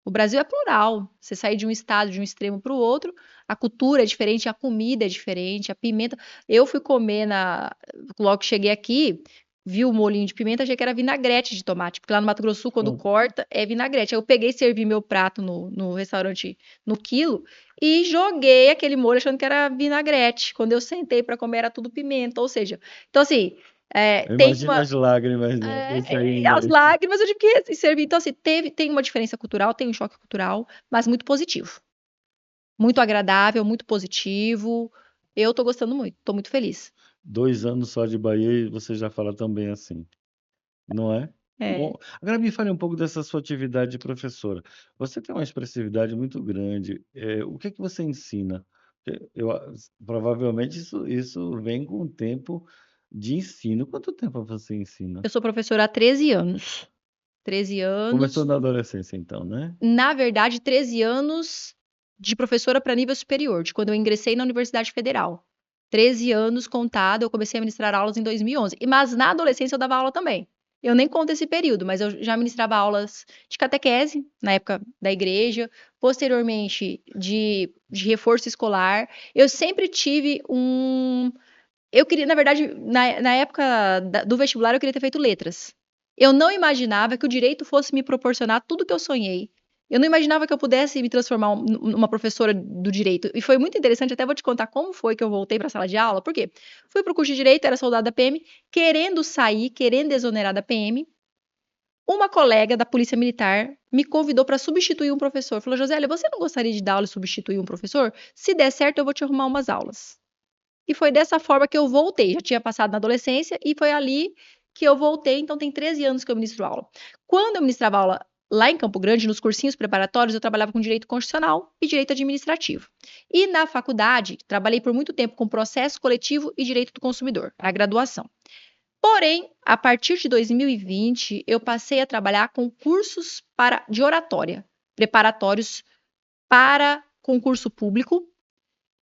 O Brasil é plural. Você sair de um estado, de um extremo para o outro, a cultura é diferente, a comida é diferente, a pimenta. Eu fui comer logo que cheguei aqui, vi o molhinho de pimenta, achei que era vinagrete de tomate, porque lá no Mato Grosso do Sul, quando Bom, corta, é vinagrete. Aí eu peguei e servi meu prato no restaurante no quilo e joguei aquele molho achando que era vinagrete. Quando eu sentei para comer, era tudo pimenta. Ou seja, então assim, eu tem imagino uma. as lágrimas, né, saindo As aí. lágrimas eu tive que servir. Então, assim, tem uma diferença cultural, tem um choque cultural, mas muito positivo. Muito agradável, muito positivo. Eu tô gostando muito, tô muito feliz. 2 anos só de Bahia e você já fala tão bem assim, não é? Bom, É. agora me fale um pouco dessa sua atividade de professora. Você tem uma expressividade muito grande. O que é que você ensina? Provavelmente isso vem com o tempo de ensino. Quanto tempo você ensina? Eu sou professora há 13 anos. 13 Começou anos. na adolescência, então, né? Na verdade, 13 anos de professora para nível superior, de quando eu ingressei na Universidade Federal. 13 anos contado, eu comecei a ministrar aulas em 2011. Mas na adolescência eu dava aula também. Eu nem conto esse período, mas eu já ministrava aulas de catequese, na época da igreja, posteriormente de reforço escolar. Eu sempre tive um. Eu queria, na verdade, na época do vestibular, eu queria ter feito letras. Eu não imaginava que o direito fosse me proporcionar tudo que eu sonhei. Eu não imaginava que eu pudesse me transformar numa professora do direito. E foi muito interessante, até vou te contar como foi que eu voltei para a sala de aula. Por quê? Fui para o curso de direito, era soldado da PM, querendo sair, querendo exonerar da PM. Uma colega da Polícia Militar me convidou para substituir um professor. Falou, Josélia, você não gostaria de dar aula e substituir um professor? Se der certo, eu vou te arrumar umas aulas. E foi dessa forma que eu voltei. Já tinha passado na adolescência e foi ali que eu voltei. Então, tem 13 anos que eu ministro aula. Quando eu ministrava aula lá em Campo Grande, nos cursinhos preparatórios, eu trabalhava com direito constitucional e direito administrativo. E na faculdade, trabalhei por muito tempo com processo coletivo e direito do consumidor, na graduação. Porém, a partir de 2020, eu passei a trabalhar com cursos de oratória, preparatórios para concurso público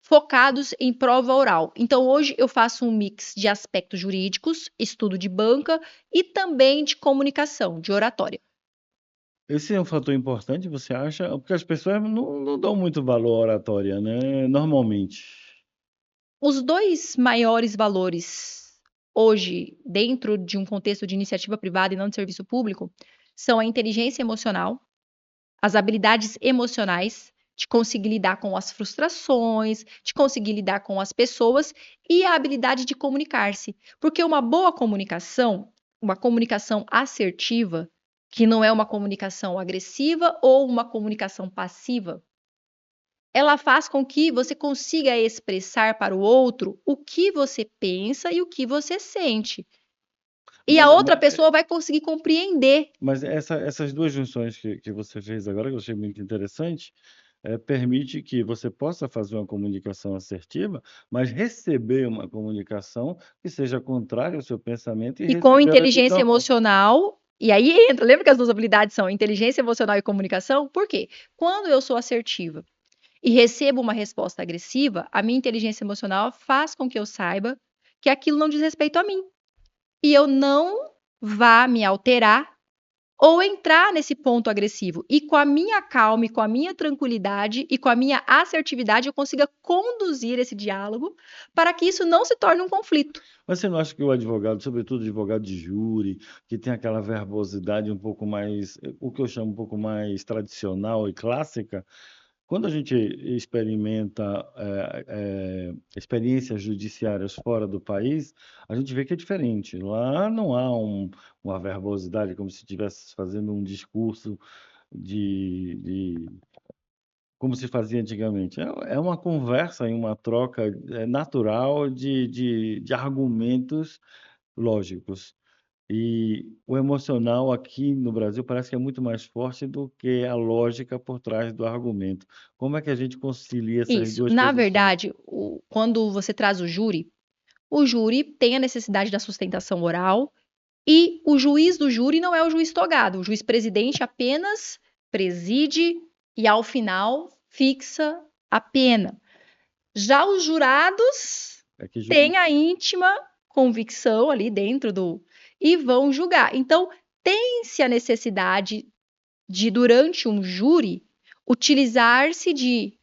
focados em prova oral. Então, hoje eu faço um mix de aspectos jurídicos, estudo de banca e também de comunicação, de oratória. Esse é um fator importante, você acha? Porque as pessoas não dão muito valor à oratória, né? Normalmente. Os dois maiores valores hoje, dentro de um contexto de iniciativa privada e não de serviço público, são a inteligência emocional, as habilidades emocionais, de conseguir lidar com as frustrações, de conseguir lidar com as pessoas e a habilidade de comunicar-se. Porque uma boa comunicação, uma comunicação assertiva, que não é uma comunicação agressiva ou uma comunicação passiva, ela faz com que você consiga expressar para o outro o que você pensa e o que você sente. E a Mas, outra pessoa vai conseguir compreender. mas essas duas junções que você fez agora, que eu achei muito interessante, permite que você possa fazer uma comunicação assertiva, mas receber uma comunicação que seja contrária ao seu pensamento e E com recebê-la de inteligência igual modo. emocional, e aí entra, lembra que as duas habilidades são inteligência emocional e comunicação? Por quê? Quando eu sou assertiva e recebo uma resposta agressiva, a minha inteligência emocional faz com que eu saiba que aquilo não diz respeito a mim. e eu não vá me alterar ou entrar nesse ponto agressivo. E com a minha calma, e com a minha tranquilidade e com a minha assertividade, eu consiga conduzir esse diálogo para que isso não se torne um conflito. Mas você não acha que o advogado, sobretudo advogado de júri, que tem aquela verbosidade um pouco mais, o que eu chamo um pouco mais tradicional e clássica, quando a gente experimenta experiências judiciárias fora do país, a gente vê que é diferente. Lá não há uma verbosidade como se estivesse fazendo um discurso de como se fazia antigamente. É uma conversa e uma troca natural de argumentos lógicos. E o emocional aqui no Brasil parece que é muito mais forte do que a lógica por trás do argumento. Como é que a gente concilia essas Isso. duas Na posições? verdade, quando você traz o júri tem a necessidade da sustentação oral e o juiz do júri não é o juiz togado. O juiz presidente apenas preside e, ao final, fixa a pena. Já os jurados É que têm a íntima convicção ali dentro do. E vão julgar. Então, tem-se a necessidade de, durante um júri, utilizar-se de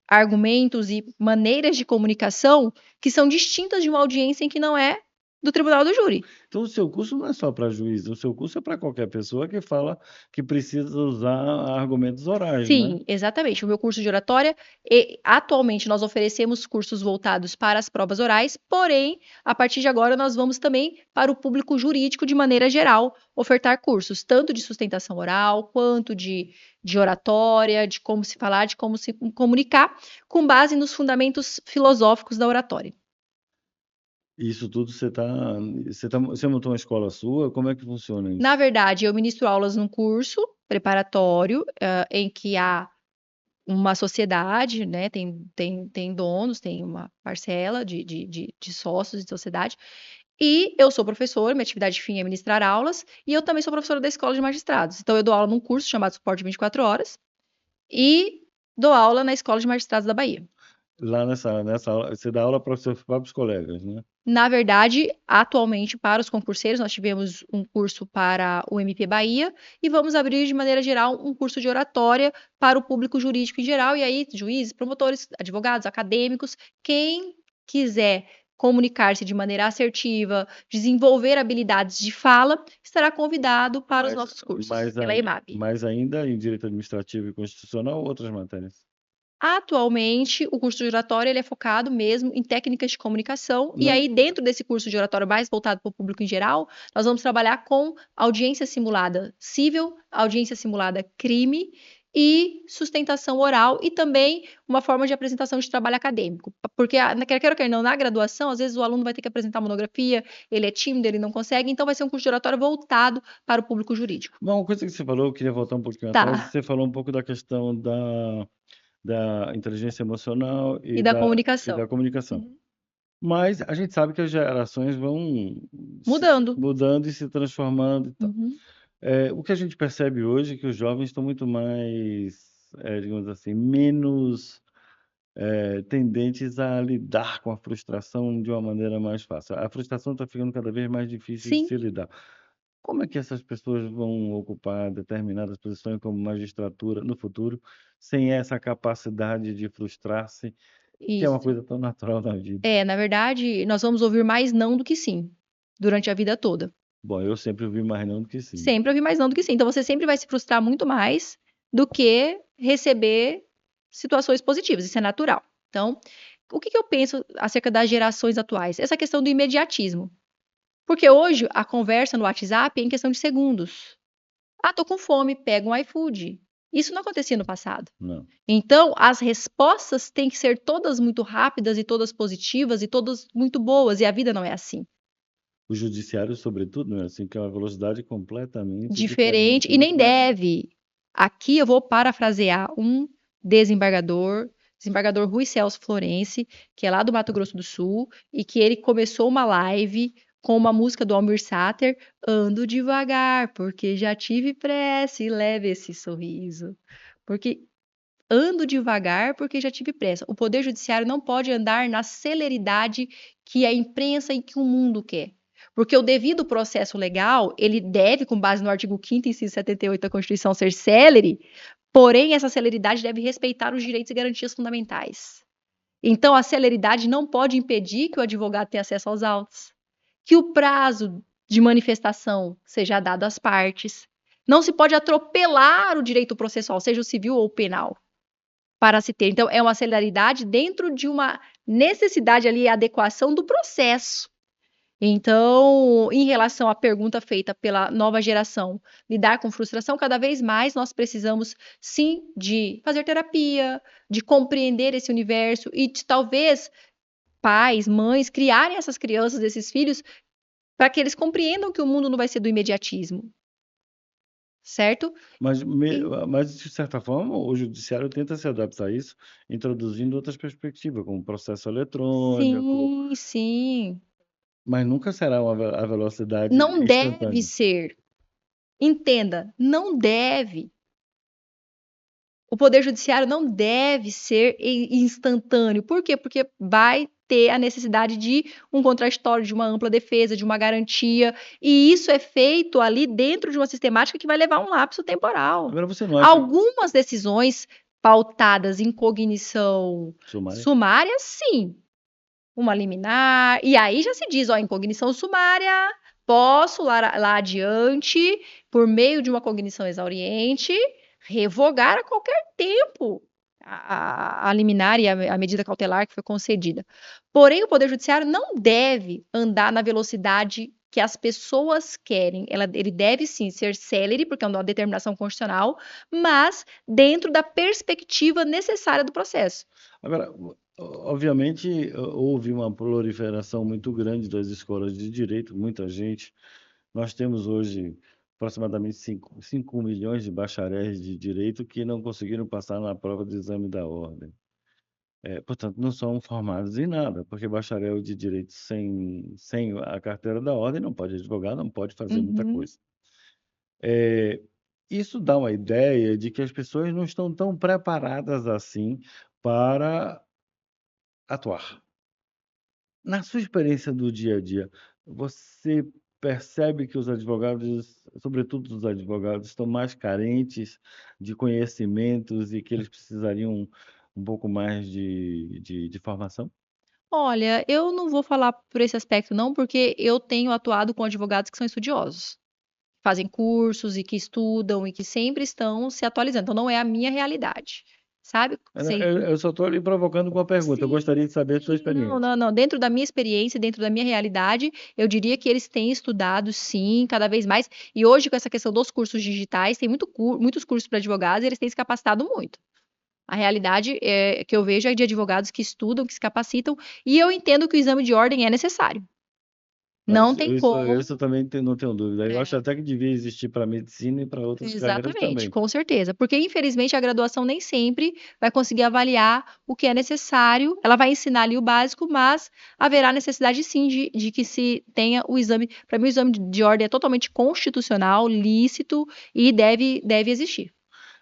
argumentos e maneiras de comunicação que são distintas de uma audiência em que não é do tribunal do júri. Então, o seu curso não é só para juiz, o seu curso é para qualquer pessoa que fala que precisa usar argumentos orais, né? Sim, exatamente. O meu curso de oratória, atualmente nós oferecemos cursos voltados para as provas orais, porém, a partir de agora nós vamos também para o público jurídico de maneira geral ofertar cursos, tanto de sustentação oral, quanto de oratória, de como se falar, de como se comunicar, com base nos fundamentos filosóficos da oratória. Isso tudo você montou uma escola sua? Como é que funciona Na isso? verdade, eu ministro aulas num curso preparatório, em que há uma sociedade, né? Tem donos, tem uma parcela de sócios de sociedade. E eu sou professora, minha atividade fim é ministrar aulas, e eu também sou professora da Escola de Magistrados. Então, eu dou aula num curso chamado Suporte 24 Horas e dou aula na Escola de Magistrados da Bahia. Lá nessa aula, você dá aula para os seus próprios colegas, né? Na verdade, atualmente, para os concurseiros, nós tivemos um curso para o MP Bahia e vamos abrir, de maneira geral, um curso de oratória para o público jurídico em geral. E aí, juízes, promotores, advogados, acadêmicos, quem quiser comunicar-se de maneira assertiva, desenvolver habilidades de fala, estará convidado para os Mas, nossos cursos mas, pela ai- EMAB. mas ainda em direito administrativo e constitucional ou outras matérias? Atualmente, o curso de oratória ele é focado mesmo em técnicas de comunicação, e Não, aí, dentro desse curso de oratória mais voltado para o público em geral, nós vamos trabalhar com audiência simulada civil, audiência simulada crime e sustentação oral, e também uma forma de apresentação de trabalho acadêmico. Porque, quer queira, quer não, na graduação, às vezes o aluno vai ter que apresentar monografia, ele é tímido, ele não consegue, então vai ser um curso de oratória voltado para o público jurídico. bom, uma coisa que você falou, eu queria voltar um pouquinho atrás, Tá. você falou um pouco da questão da inteligência emocional E e da e comunicação. da comunicação. Uhum. Mas a gente sabe que as gerações vão se Mudando. mudando e se transformando e tal. Uhum. O que a gente percebe hoje é que os jovens estão muito mais, digamos assim, menos tendentes a lidar com a frustração de uma maneira mais fácil. A frustração está ficando cada vez mais difícil de Sim. se lidar. Como é que essas pessoas vão ocupar determinadas posições como magistratura no futuro, sem essa capacidade de frustrar-se, que é uma Isso. coisa tão natural na vida? É, na verdade, nós vamos ouvir mais não do que sim, durante a vida toda. Bom, eu sempre ouvi mais não do que sim. Sempre ouvir mais não do que sim. Então você sempre vai se frustrar muito mais do que receber situações positivas. Isso é natural. Então, o que que eu penso acerca das gerações atuais? Essa questão do imediatismo. Porque hoje a conversa no WhatsApp é em questão de segundos. Ah, tô com fome, pega um iFood. Isso não acontecia no passado. Não. Então, as respostas têm que ser todas muito rápidas e todas positivas e todas muito boas, e a vida não é assim. O judiciário, sobretudo, né, assim, que é uma velocidade completamente Diferente, diferente, e muito nem mais. deve. Aqui eu vou parafrasear um desembargador, desembargador Rui Celso Florenci, que é lá do Mato Grosso do Sul, e que ele começou uma live com uma música do Almir Sater, ando devagar, porque já tive pressa e leve esse sorriso. Porque ando devagar porque já tive pressa. O Poder Judiciário não pode andar na celeridade que a imprensa e que o mundo quer. Porque o devido processo legal, ele deve, com base no artigo 5º, inciso 78 da Constituição, ser célere, porém essa celeridade deve respeitar os direitos e garantias fundamentais. Então, a celeridade não pode impedir que o advogado tenha acesso aos autos, que o prazo de manifestação seja dado às partes. Não se pode atropelar o direito processual, seja o civil ou o penal, para se ter. Então, é uma celeridade dentro de uma necessidade ali, adequação do processo. Então, em relação à pergunta feita pela nova geração, lidar com frustração, cada vez mais nós precisamos, sim, de fazer terapia, de compreender esse universo e de talvez pais, mães, criarem essas crianças, esses filhos, para que eles compreendam que o mundo não vai ser do imediatismo, certo? Mas, E, mas, de certa forma, o judiciário tenta se adaptar a isso, introduzindo outras perspectivas, como processo eletrônico, sim, sim. mas nunca será a velocidade Não deve instantânea. ser. Entenda, não deve. O poder judiciário não deve ser instantâneo. Por quê? Porque vai ter a necessidade de um contraditório, de uma ampla defesa, de uma garantia, e isso é feito ali dentro de uma sistemática que vai levar um lapso temporal. Agora, você não acha Algumas decisões pautadas em cognição sumária? sumária, sim. Uma liminar, e aí já se diz, ó, em cognição sumária, posso lá adiante, por meio de uma cognição exauriente, revogar a qualquer tempo a liminar e a medida cautelar que foi concedida. Porém, o Poder Judiciário não deve andar na velocidade que as pessoas querem. Ele deve sim ser célere, porque é uma determinação constitucional, mas dentro da perspectiva necessária do processo. Agora, obviamente, houve uma proliferação muito grande das escolas de direito, muita gente. Nós temos hoje aproximadamente 5 milhões de bacharéis de direito que não conseguiram passar na prova do exame da ordem. Portanto, não são formados em nada, porque bacharel de direito sem a carteira da ordem não pode advogar, não pode fazer muita Uhum. coisa. É, isso dá uma ideia de que as pessoas não estão tão preparadas assim para atuar. Na sua experiência do dia a dia, você percebe que os advogados, sobretudo os advogados, estão mais carentes de conhecimentos e que eles precisariam um pouco mais de formação? Olha, eu não vou falar por esse aspecto não, porque eu tenho atuado com advogados que são estudiosos, fazem cursos e que estudam e que sempre estão se atualizando, então não é a minha realidade, sabe? Eu só estou lhe provocando com a pergunta. Eu Sim, gostaria de saber a sua sim, não, experiência. não, não. Dentro da minha experiência, dentro da minha realidade, eu diria que eles têm estudado, sim, cada vez mais. E hoje, com essa questão dos cursos digitais, tem muitos cursos para advogados e eles têm se capacitado muito. A realidade que eu vejo é de advogados que estudam, que se capacitam, e eu entendo que o exame de ordem é necessário. Não Mas tem isso como. eu também não tenho dúvida. Eu acho É. até que devia existir para medicina e para outras carreiras Exatamente, também. com certeza. Porque, infelizmente, a graduação nem sempre vai conseguir avaliar o que é necessário. Ela vai ensinar ali o básico, mas haverá necessidade sim de que se tenha o exame. Para mim, o exame de ordem é totalmente constitucional, lícito e deve existir.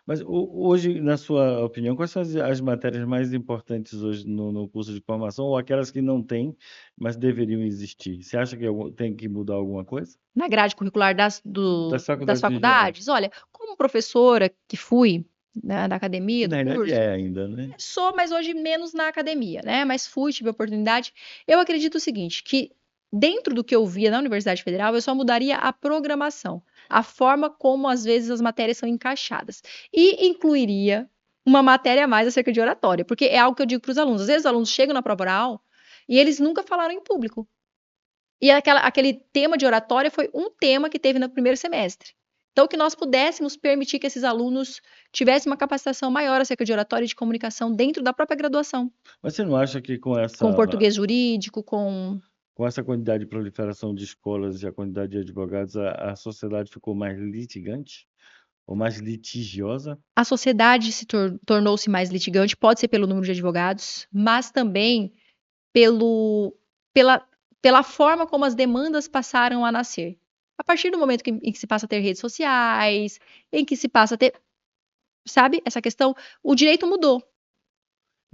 Mas hoje, na sua opinião, quais são as matérias mais importantes hoje no curso de formação, ou aquelas que não têm, mas deveriam existir? Você acha que tem que mudar alguma coisa? Na grade curricular Das das faculdades em geral. faculdades, olha, como professora que fui, né, da Que academia, na do realidade curso, é ainda, né? sou, mas hoje menos na academia, né? Mas fui, tive a oportunidade. Eu acredito o seguinte, que dentro do que eu via na Universidade Federal, eu só mudaria a programação, a forma como às vezes as matérias são encaixadas. E incluiria uma matéria a mais acerca de oratória, porque é algo que eu digo para os alunos. Às vezes os alunos chegam na prova oral e eles nunca falaram em público. E aquele tema de oratória foi um tema que teve no primeiro semestre. Então, que nós pudéssemos permitir que esses alunos tivessem uma capacitação maior acerca de oratória e de comunicação dentro da própria graduação, Mas você não acha que com português jurídico, com. com essa quantidade de proliferação de escolas e a quantidade de advogados, a sociedade ficou mais litigante? Ou mais litigiosa? A sociedade se tornou-se mais litigante, pode ser pelo número de advogados, mas também pelo, pela, pela forma como as demandas passaram a nascer. A partir do momento em que se passa a ter redes sociais, em que se passa a ter, sabe, essa questão, o direito mudou.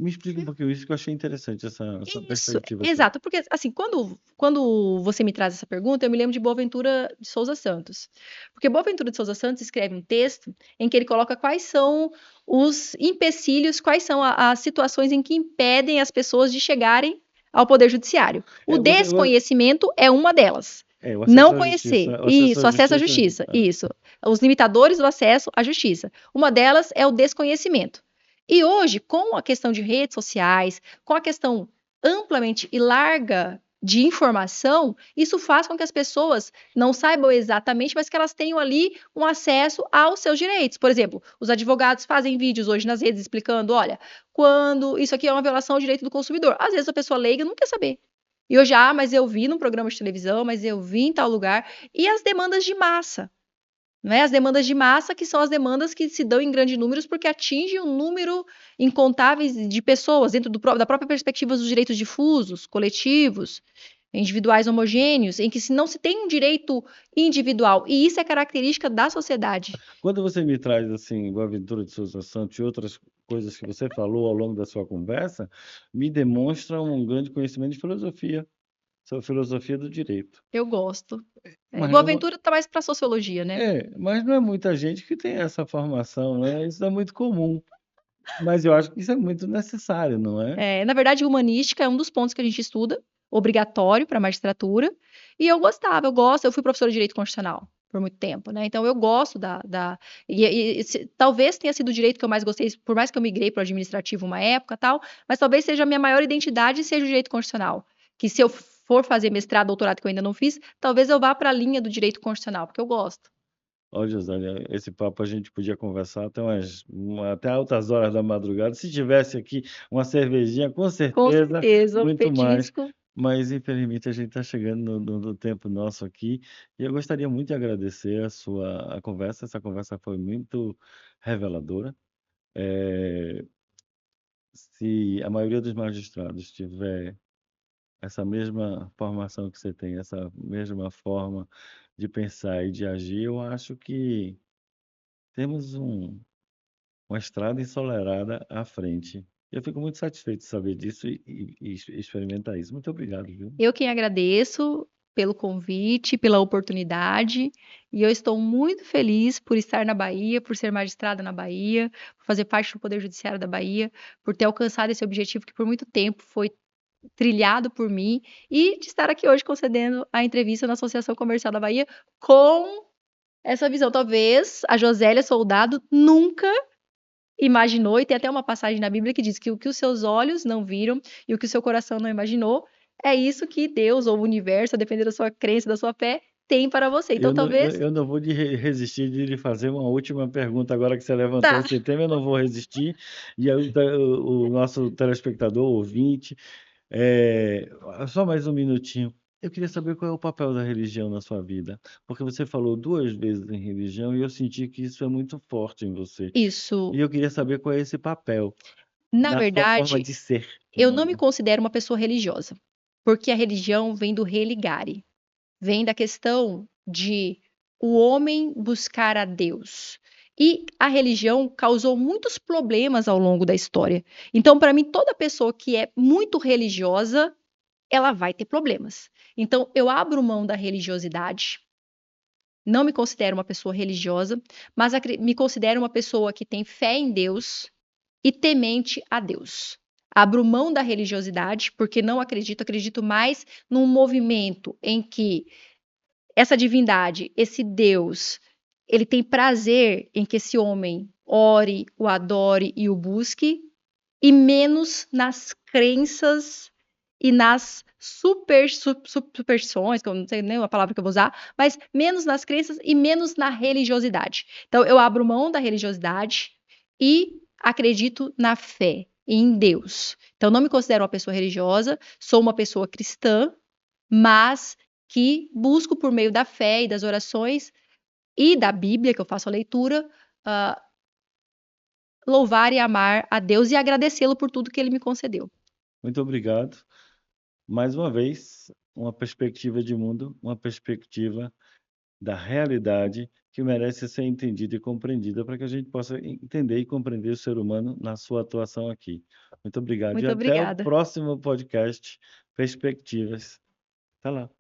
Me explica um pouquinho isso que eu achei interessante, essa Isso, perspectiva tua. exato, porque assim, quando você me traz essa pergunta, eu me lembro de Boaventura de Souza Santos. Porque Boaventura de Souza Santos escreve um texto em que ele coloca quais são os empecilhos, quais são as situações em que impedem as pessoas de chegarem ao poder judiciário. O É, desconhecimento é uma delas. o acesso Não à justiça, conhecer. o acesso à Isso, acesso à justiça. justiça. Isso. Os limitadores do acesso à justiça. Uma delas é o desconhecimento. E hoje, com a questão de redes sociais, com a questão amplamente e larga de informação, isso faz com que as pessoas não saibam exatamente, mas que elas tenham ali um acesso aos seus direitos. Por exemplo, os advogados fazem vídeos hoje nas redes explicando, olha, quando isso aqui é uma violação ao direito do consumidor. Às vezes a pessoa leiga não quer saber. E hoje, mas eu vi num programa de televisão, mas eu vi em tal lugar. E as demandas de massa. Não é? As demandas de massa, que são as demandas que se dão em grandes números, porque atingem um número incontáveis de pessoas, dentro da própria perspectiva dos direitos difusos, coletivos, individuais homogêneos, em que se não se tem um direito individual. E isso é característica da sociedade. Quando você me traz assim, Boaventura de Souza Santos e outras coisas que você falou ao longo da sua conversa, me demonstra um grande conhecimento de filosofia, sobre filosofia do direito. Eu gosto. Mas não, Boaventura está mais para sociologia, né? mas não é muita gente que tem essa formação, né? Isso é muito comum. Mas eu acho que isso é muito necessário, não é? Na verdade, humanística é um dos pontos que a gente estuda, obrigatório para a magistratura. E eu gostava, eu gosto, eu fui professora de direito constitucional por muito tempo, né? Então eu gosto talvez tenha sido o direito que eu mais gostei, por mais que eu migrei para o administrativo uma época, tal, mas talvez seja a minha maior identidade seja o direito constitucional. Que se eu for fazer mestrado, doutorado que eu ainda não fiz, talvez eu vá para a linha do direito constitucional, porque eu gosto. Ó, Josélia, esse papo a gente podia conversar até altas horas da madrugada. Se tivesse aqui uma cervejinha, com Com certeza, certeza, um muito mais. petisco. Mas, infelizmente, a gente está chegando no tempo nosso aqui. E eu gostaria muito de agradecer a conversa. Essa conversa foi muito reveladora. Eh, Se a maioria dos magistrados tiver essa mesma formação que você tem, essa mesma forma de pensar e de agir, eu acho que temos uma estrada ensolarada à frente. Eu fico muito satisfeito de saber disso e experimentar isso. Muito obrigado, viu? Eu quem agradeço pelo convite, pela oportunidade, e eu estou muito feliz por estar na Bahia, por ser magistrada na Bahia, por fazer parte do Poder Judiciário da Bahia, por ter alcançado esse objetivo que por muito tempo foi trilhado por mim, e de estar aqui hoje concedendo a entrevista na Associação Comercial da Bahia com essa visão. Talvez a Josélia Soldado nunca imaginou, e tem até uma passagem na Bíblia que diz que o que os seus olhos não viram e o que o seu coração não imaginou, é isso que Deus ou o universo, a depender da sua crença, da sua fé, tem para você. Então, talvez. Eu não vou resistir de lhe fazer uma última pergunta agora que você levantou Tá. esse tema, eu não vou resistir. E aí o nosso telespectador, ouvinte, é, só mais um minutinho. Eu queria saber qual é o papel da religião na sua vida, porque você falou duas vezes em religião e eu senti que isso é muito forte em você. E Isso. eu queria saber qual é esse papel Na na sua forma verdade, de ser eu não me humana. considero uma pessoa religiosa, porque a religião vem do religare, vem da questão de o homem buscar a Deus. E a religião causou muitos problemas ao longo da história. Então, para mim, toda pessoa que é muito religiosa, ela vai ter problemas. Então, eu abro mão da religiosidade. Não me considero uma pessoa religiosa, mas me considero uma pessoa que tem fé em Deus e temente a Deus. Abro mão da religiosidade, porque não acredito, acredito mais num movimento em que essa divindade, esse Deus, ele tem prazer em que esse homem ore, o adore e o busque, e menos nas crenças e nas superstições, que eu não sei nem a palavra que eu vou usar, mas menos nas crenças e menos na religiosidade. Então, eu abro mão da religiosidade e acredito na fé, em Deus. Então, não me considero uma pessoa religiosa, sou uma pessoa cristã, mas que busco por meio da fé e das orações e da Bíblia, que eu faço a leitura, uh, louvar e amar a Deus e agradecê-lo por tudo que ele me concedeu. Muito obrigado. Mais uma vez, uma perspectiva de mundo, uma perspectiva da realidade que merece ser entendida e compreendida para que a gente possa entender e compreender o ser humano na sua atuação aqui. Muito obrigado. E Muito até o obrigada. próximo podcast Perspectivas. Até lá.